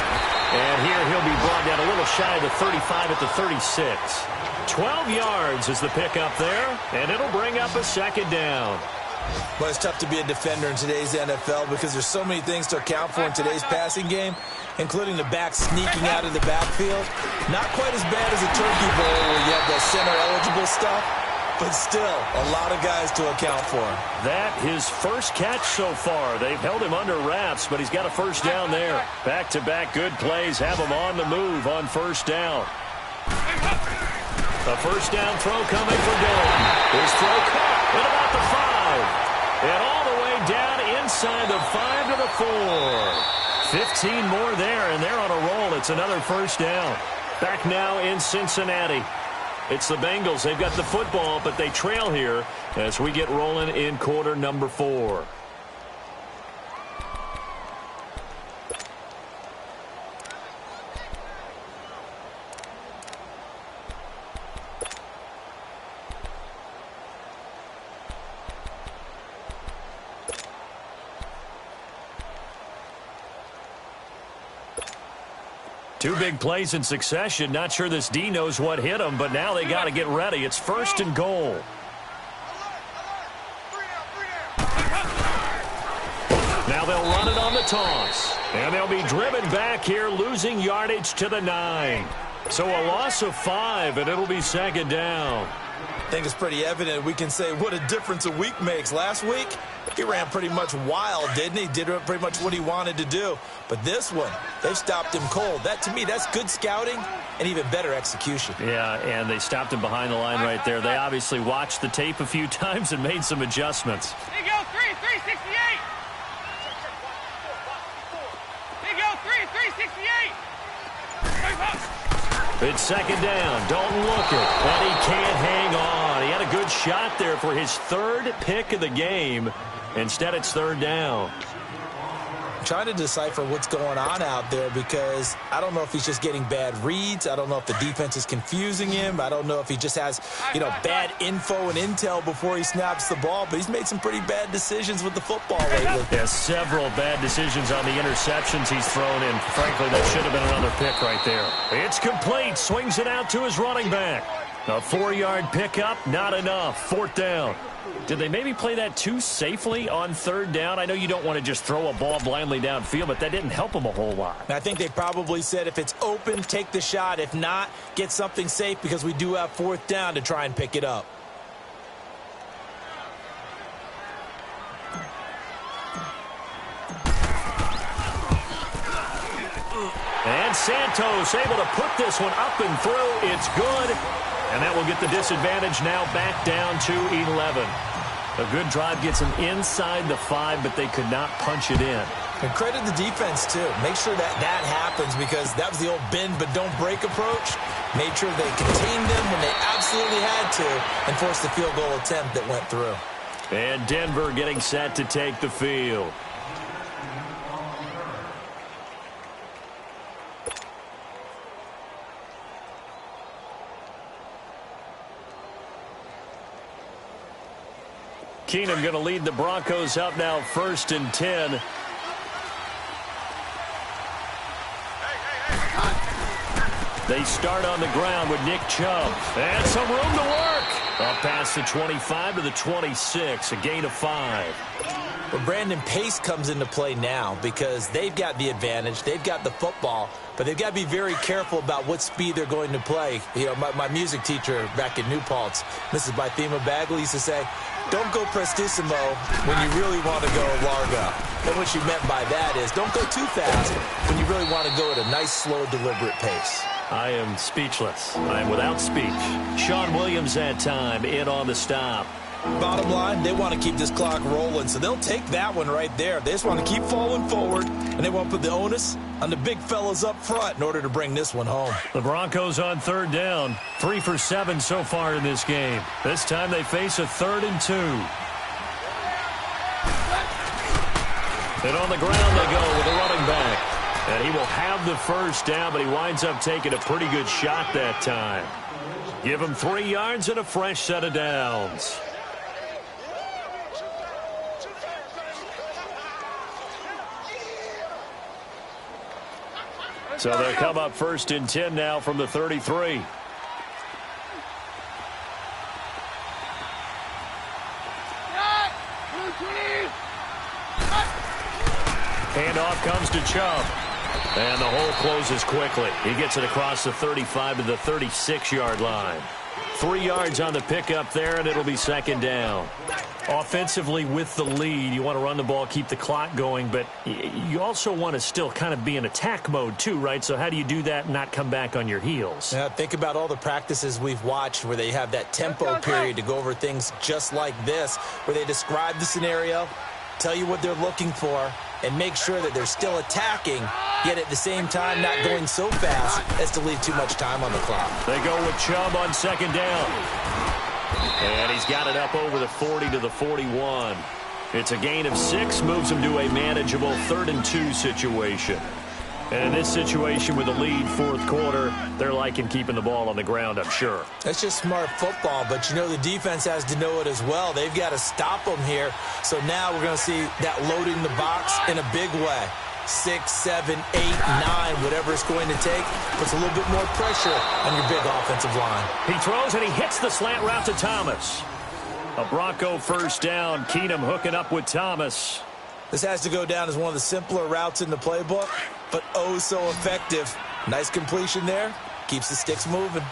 And here he'll be brought down a little shy of the 35 at the 36. 12 yards is the pickup there, and it'll bring up a 2nd down. Well, it's tough to be a defender in today's NFL because there's so many things to account for in today's passing game, including the back sneaking out of the backfield. Not quite as bad as a turkey bowl where you have the center-eligible stuff, but still a lot of guys to account for. That his first catch so far. They've held him under wraps, but he's got a first down there. Back-to-back good plays have him on the move on first down. A first down throw coming for Dalton. His throw caught at about the 5. And all the way down inside the 5 to the 4. 15 more there, and they're on a roll. It's another first down. Back now in Cincinnati. It's the Bengals. They've got the football, but they trail here as we get rolling in quarter number 4. Two big plays in succession. Not sure this D knows what hit him, but now they got to get ready. It's 1st and goal. Now they'll run toss. And they'll be driven back here, losing yardage to the 9. So a loss of 5, and it'll be second down. I think it's pretty evident. We can say what a difference a week makes. Last week, he ran pretty much wild, didn't he? Did pretty much what he wanted to do. But this one, they've stopped him cold. That, to me, that's good scouting and even better execution. Yeah, and they stopped him behind the line right there. They obviously watched the tape a few times and made some adjustments. Big O 368. Big O 368. It's second down. Dalton looking, and he can't hang on. He had a good shot there for his 3rd pick of the game. Instead, it's third down. I'm trying to decipher what's going on out there because I don't know if he's just getting bad reads. I don't know if the defense is confusing him. I don't know if he just has, bad info and intel before he snaps the ball. But he's made some pretty bad decisions with the football lately. Yeah, several bad decisions on the interceptions he's thrown in. Frankly, that should have been another pick right there. It's complete. Swings it out to his running back. A 4-yard pickup, not enough. 4th down. Did they maybe play that too safely on third down? I know you don't want to just throw a ball blindly downfield, but that didn't help them a whole lot. I think they probably said if it's open, take the shot. If not, get something safe because we do have 4th down to try and pick it up. And Santos able to put this one up and through. It's good. And that will get the disadvantage now back down to 11. A good drive gets them inside the 5, but they could not punch it in. And credit the defense, too. Make sure that happens because that was the old bend but don't break approach. Made sure they contained them when they absolutely had to and forced the field goal attempt that went through. And Denver getting set to take the field. Keenum going to lead the Broncos up now 1st and 10. They start on the ground with Nick Chubb. And some room to work. Up past the 25 to the 26, a gain of 5. Well, Brandon, pace comes into play now because they've got the advantage. They've got the football, but they've got to be very careful about what speed they're going to play. My music teacher back in New Paltz, Mrs. Bythema Bagley, used to say, don't go prestissimo when you really want to go largo. And what she meant by that is don't go too fast when you really want to go at a nice, slow, deliberate pace. I am speechless. I am without speech. Sean Williams that time in on the stop. Bottom line, they want to keep this clock rolling, so they'll take that one right there. They just want to keep falling forward, and they want to put the onus on the big fellas up front in order to bring this one home. The Broncos on third down. 3 for 7 so far in this game. This time they face a 3rd and 2. And on the ground they go with the running back. And he will have the 1st down, but he winds up taking a pretty good shot that time. Give him 3 yards and a fresh set of downs. So they'll come up 1st and 10 now from the 33. Handoff comes to Chubb. And the hole closes quickly. He gets it across the 35 to the 36-yard line. 3 yards on the pickup there, and it'll be 2nd down. Offensively with the lead, you want to run the ball, keep the clock going, but you also want to still kind of be in attack mode too, right? So how do you do that and not come back on your heels? Yeah, think about all the practices we've watched where they have that tempo period to go over things just like this, where they describe the scenario, tell you what they're looking for, and make sure that they're still attacking, yet at the same time not going so fast as to leave too much time on the clock. They go with Chubb on 2nd down. And he's got it up over the 40 to the 41. It's a gain of 6, moves him to a manageable 3rd and 2 situation. And in this situation with the lead 4th quarter, they're liking keeping the ball on the ground, I'm sure. That's just smart football, but you know the defense has to know it as well. They've got to stop them here. So now we're going to see that loading the box in a big way. 6, 7, 8, 9, whatever it's going to take, puts a little bit more pressure on your big offensive line. He throws and he hits the slant route to Thomas. A Bronco 1st down. Keenum hooking up with Thomas. This has to go down as one of the simpler routes in the playbook, but oh so effective. Nice completion there. Keeps the sticks moving.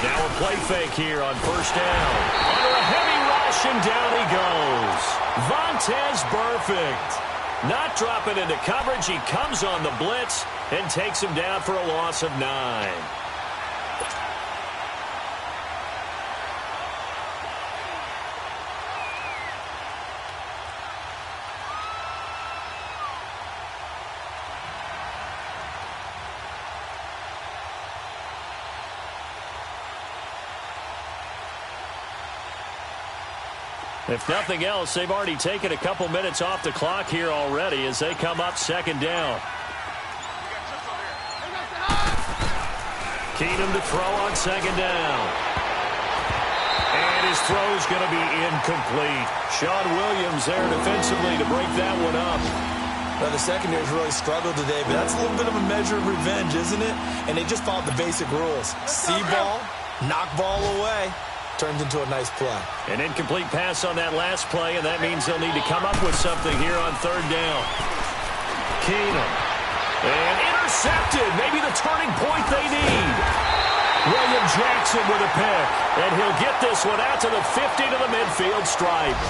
Now a play fake here on first down. Under a heavy rush, and down he goes. Vontaze Burfict. Not dropping into coverage. He comes on the blitz and takes him down for a loss of 9. If nothing else, they've already taken a couple minutes off the clock here already as they come up second down. Keenum to throw on second down. And his throw's going to be incomplete. Sean Williams there defensively to break that one up. Well, the secondary's really struggled today, but that's a little bit of a measure of revenge, isn't it? And they just followed the basic rules. See ball, knock ball away. Turns into a nice play. An incomplete pass on that last play, and that means they'll need to come up with something here on third down. Keenum. And intercepted. Maybe the turning point they need. William Jackson with a pick. And he'll get this one out to the 50 to the midfield stripe.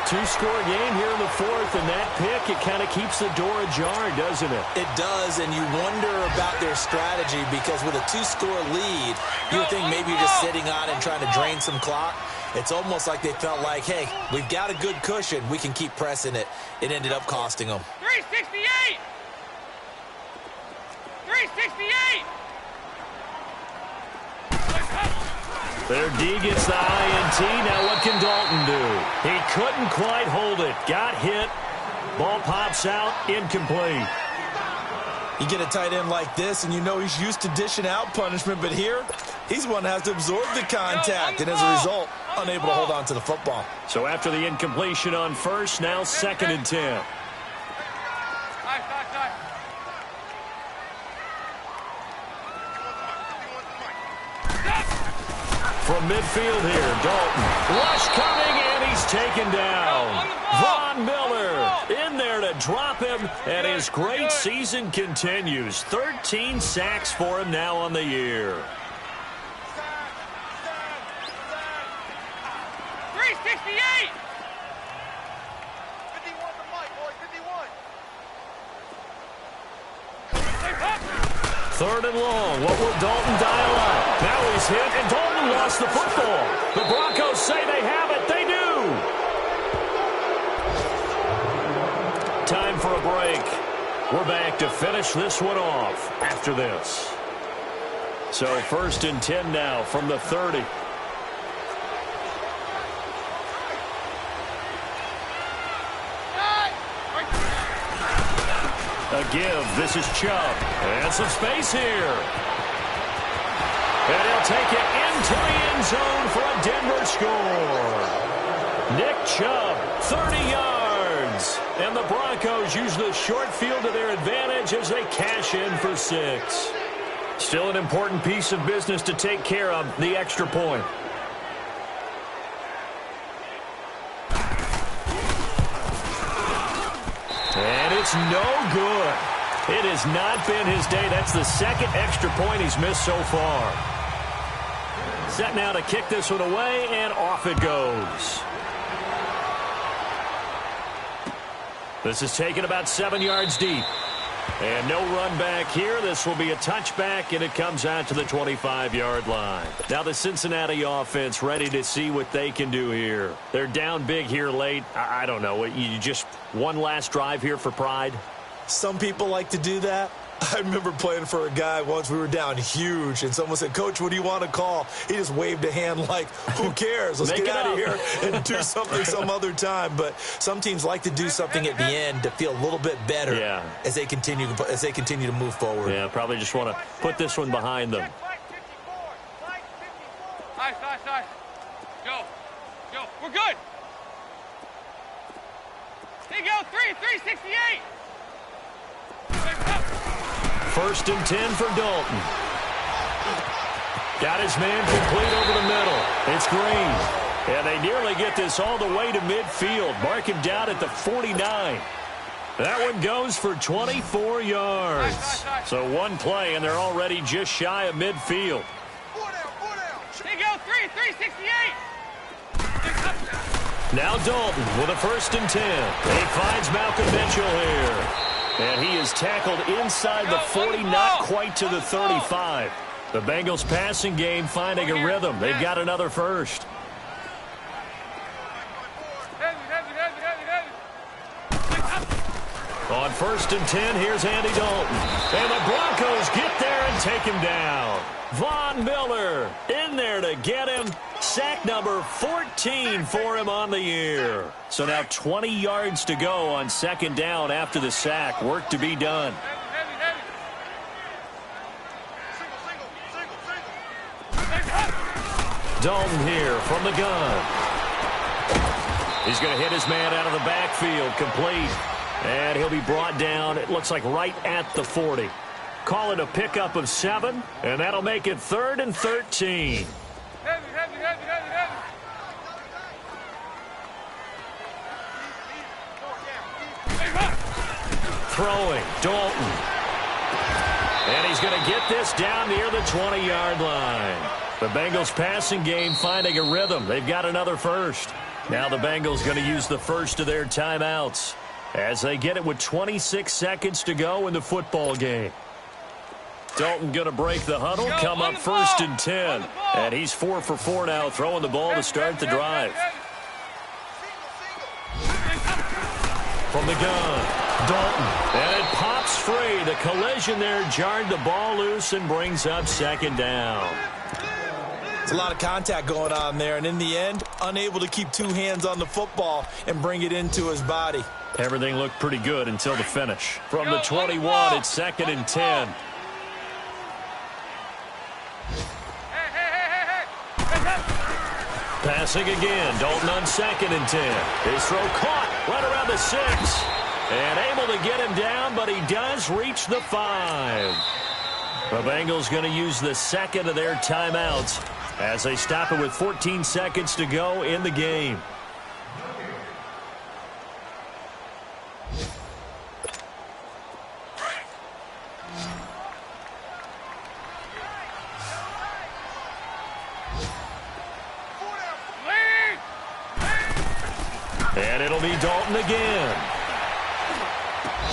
Two-score game here in the fourth, and that pick, it kind of keeps the door ajar, doesn't it? It does, and you wonder about their strategy because with a two-score lead, you would think maybe you're just sitting on and trying to drain some clock. It's almost like they felt like, hey, we've got a good cushion. We can keep pressing it. It ended up costing them. 368! 368! Their D gets the INT. Now what can Dalton do? He couldn't quite hold it. Got hit. Ball pops out. Incomplete. You get a tight end like this, and you know he's used to dishing out punishment, but here, he's one that has to absorb the contact, and as a result, unable to hold on to the football. So after the incompletion on first, now 2nd and 10. From midfield here, Dalton. Rush coming, and he's taken down. Von Miller in there to drop him, and his great season continues. 13 sacks for him now on the year. 368! 3rd and long. What will Dalton dial up? Now he's hit, and Dalton lost the football. The Broncos say they have it. They do. Time for a break. We're back to finish this one off after this. So 1st and 10 now from the 30. A give. This is Chubb. And some space here. And he'll take it into the end zone for a Denver score. Nick Chubb, 30 yards. And the Broncos use the short field to their advantage as they cash in for 6. Still an important piece of business to take care of, the extra point. And it's no good. It has not been his day. That's the 2nd extra point he's missed so far. Set now to kick this one away, and off it goes. This is taken about 7 yards deep. And no run back here. This will be a touchback, and it comes out to the 25-yard line. Now the Cincinnati offense ready to see what they can do here. They're down big here late. I don't know. You just one last drive here for pride? Some people like to do that. I remember playing for a guy once. We were down huge, and someone said, "Coach, what do you want to call?" He just waved a hand like, who cares? Let's get out of here and do something some other time. But some teams like to do something at the end to feel a little bit better as they continue to move forward. Yeah, probably just want to put this one behind them. Nice. Go. We're good. There you go. 368. 1st and 10 for Dalton. Got his man complete over the middle. It's Green. And they nearly get this all the way to midfield. Mark him down at the 49. That one goes for 24 yards. So one play, and they're already just shy of midfield. Here you go, 368. Now Dalton with a 1st and 10. He finds Malcolm Mitchell here. And he is tackled inside the 40, not quite to the 35. The Bengals passing game finding a rhythm. They've got another first. On 1st and 10, here's Andy Dalton. And the Broncos get there and take him down. Von Miller in there to get him. Sack number 14 for him on the year. So now 20 yards to go on 2nd down after the sack. Work to be done. Dalton here from the gun. He's going to hit his man out of the backfield, complete. And he'll be brought down, it looks like right at the 40. Call it a pickup of 7, and that'll make it 3rd and 13. Throwing, Dalton. And he's going to get this down near the 20-yard line. The Bengals passing game finding a rhythm. They've got another first. Now the Bengals going to use the first of their timeouts as they get it with 26 seconds to go in the football game. Dalton going to break the huddle, come up 1st and 10. And he's 4 for 4 now, throwing the ball to start the drive. From the gun, Dalton. And it pops free. The collision there jarred the ball loose and brings up 2nd down. It's a lot of contact going on there, and in the end, unable to keep 2 hands on the football and bring it into his body. Everything looked pretty good until the finish. From the 21, it's 2nd and 10. Passing again, Dalton on 2nd and 10. His throw caught right around the 6. And able to get him down, but he does reach the 5. The Bengals going to use the 2nd of their timeouts as they stop it with 14 seconds to go in the game. And it'll be Dalton again.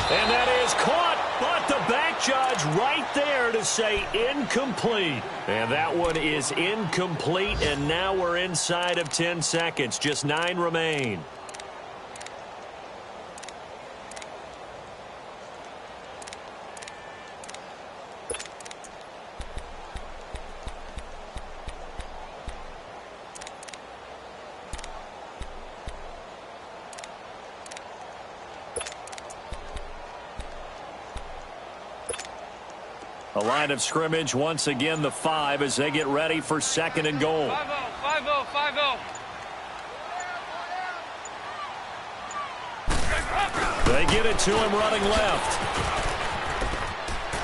And that is caught, but the back judge right there to say incomplete. And that one is incomplete, and now we're inside of 10 seconds. Just 9 remain. A line of scrimmage, once again the 5 as they get ready for 2nd and goal. 5-0, 5-0, 5-0. They get it to him running left.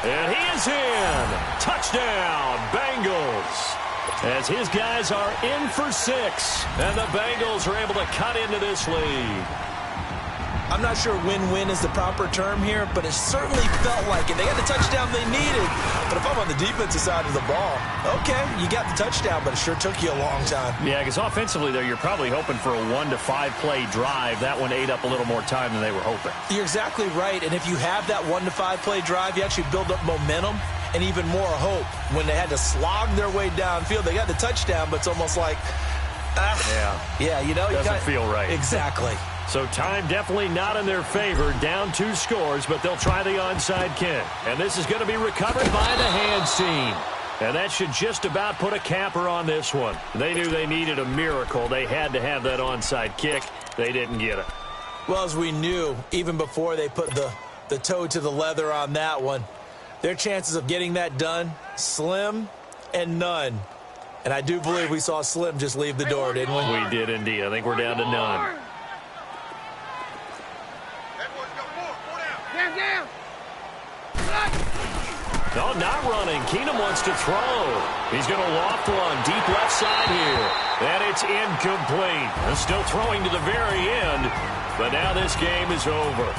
And he is in. Touchdown, Bengals. As his guys are in for 6. And the Bengals are able to cut into this lead. I'm not sure win-win is the proper term here, but it certainly felt like it. They got the touchdown they needed. But if I'm on the defensive side of the ball, okay, you got the touchdown, but it sure took you a long time. Yeah, because offensively, though, you're probably hoping for a 1 to 5 play drive. That one ate up a little more time than they were hoping. You're exactly right, and if you have that 1 to 5 play drive, you actually build up momentum and even more hope. When they had to slog their way downfield, they got the touchdown, but it's almost like, yeah, you know, doesn't feel right. Exactly. So time definitely not in their favor. Down 2 scores, but they'll try the onside kick. And this is going to be recovered by the hands team. And that should just about put a capper on this one. They knew they needed a miracle. They had to have that onside kick. They didn't get it. Well, as we knew, even before they put the toe to the leather on that one, their chances of getting that done, slim and none. And I do believe we saw Slim just leave the door, didn't we? We did indeed. I think we're down to none. No, not running. Keenum wants to throw. He's going to loft one deep left side here. And it's incomplete. And still throwing to the very end. But now this game is over.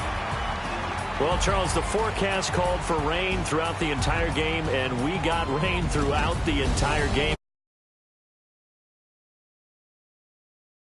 Well, Charles, the forecast called for rain throughout the entire game, and we got rain throughout the entire game.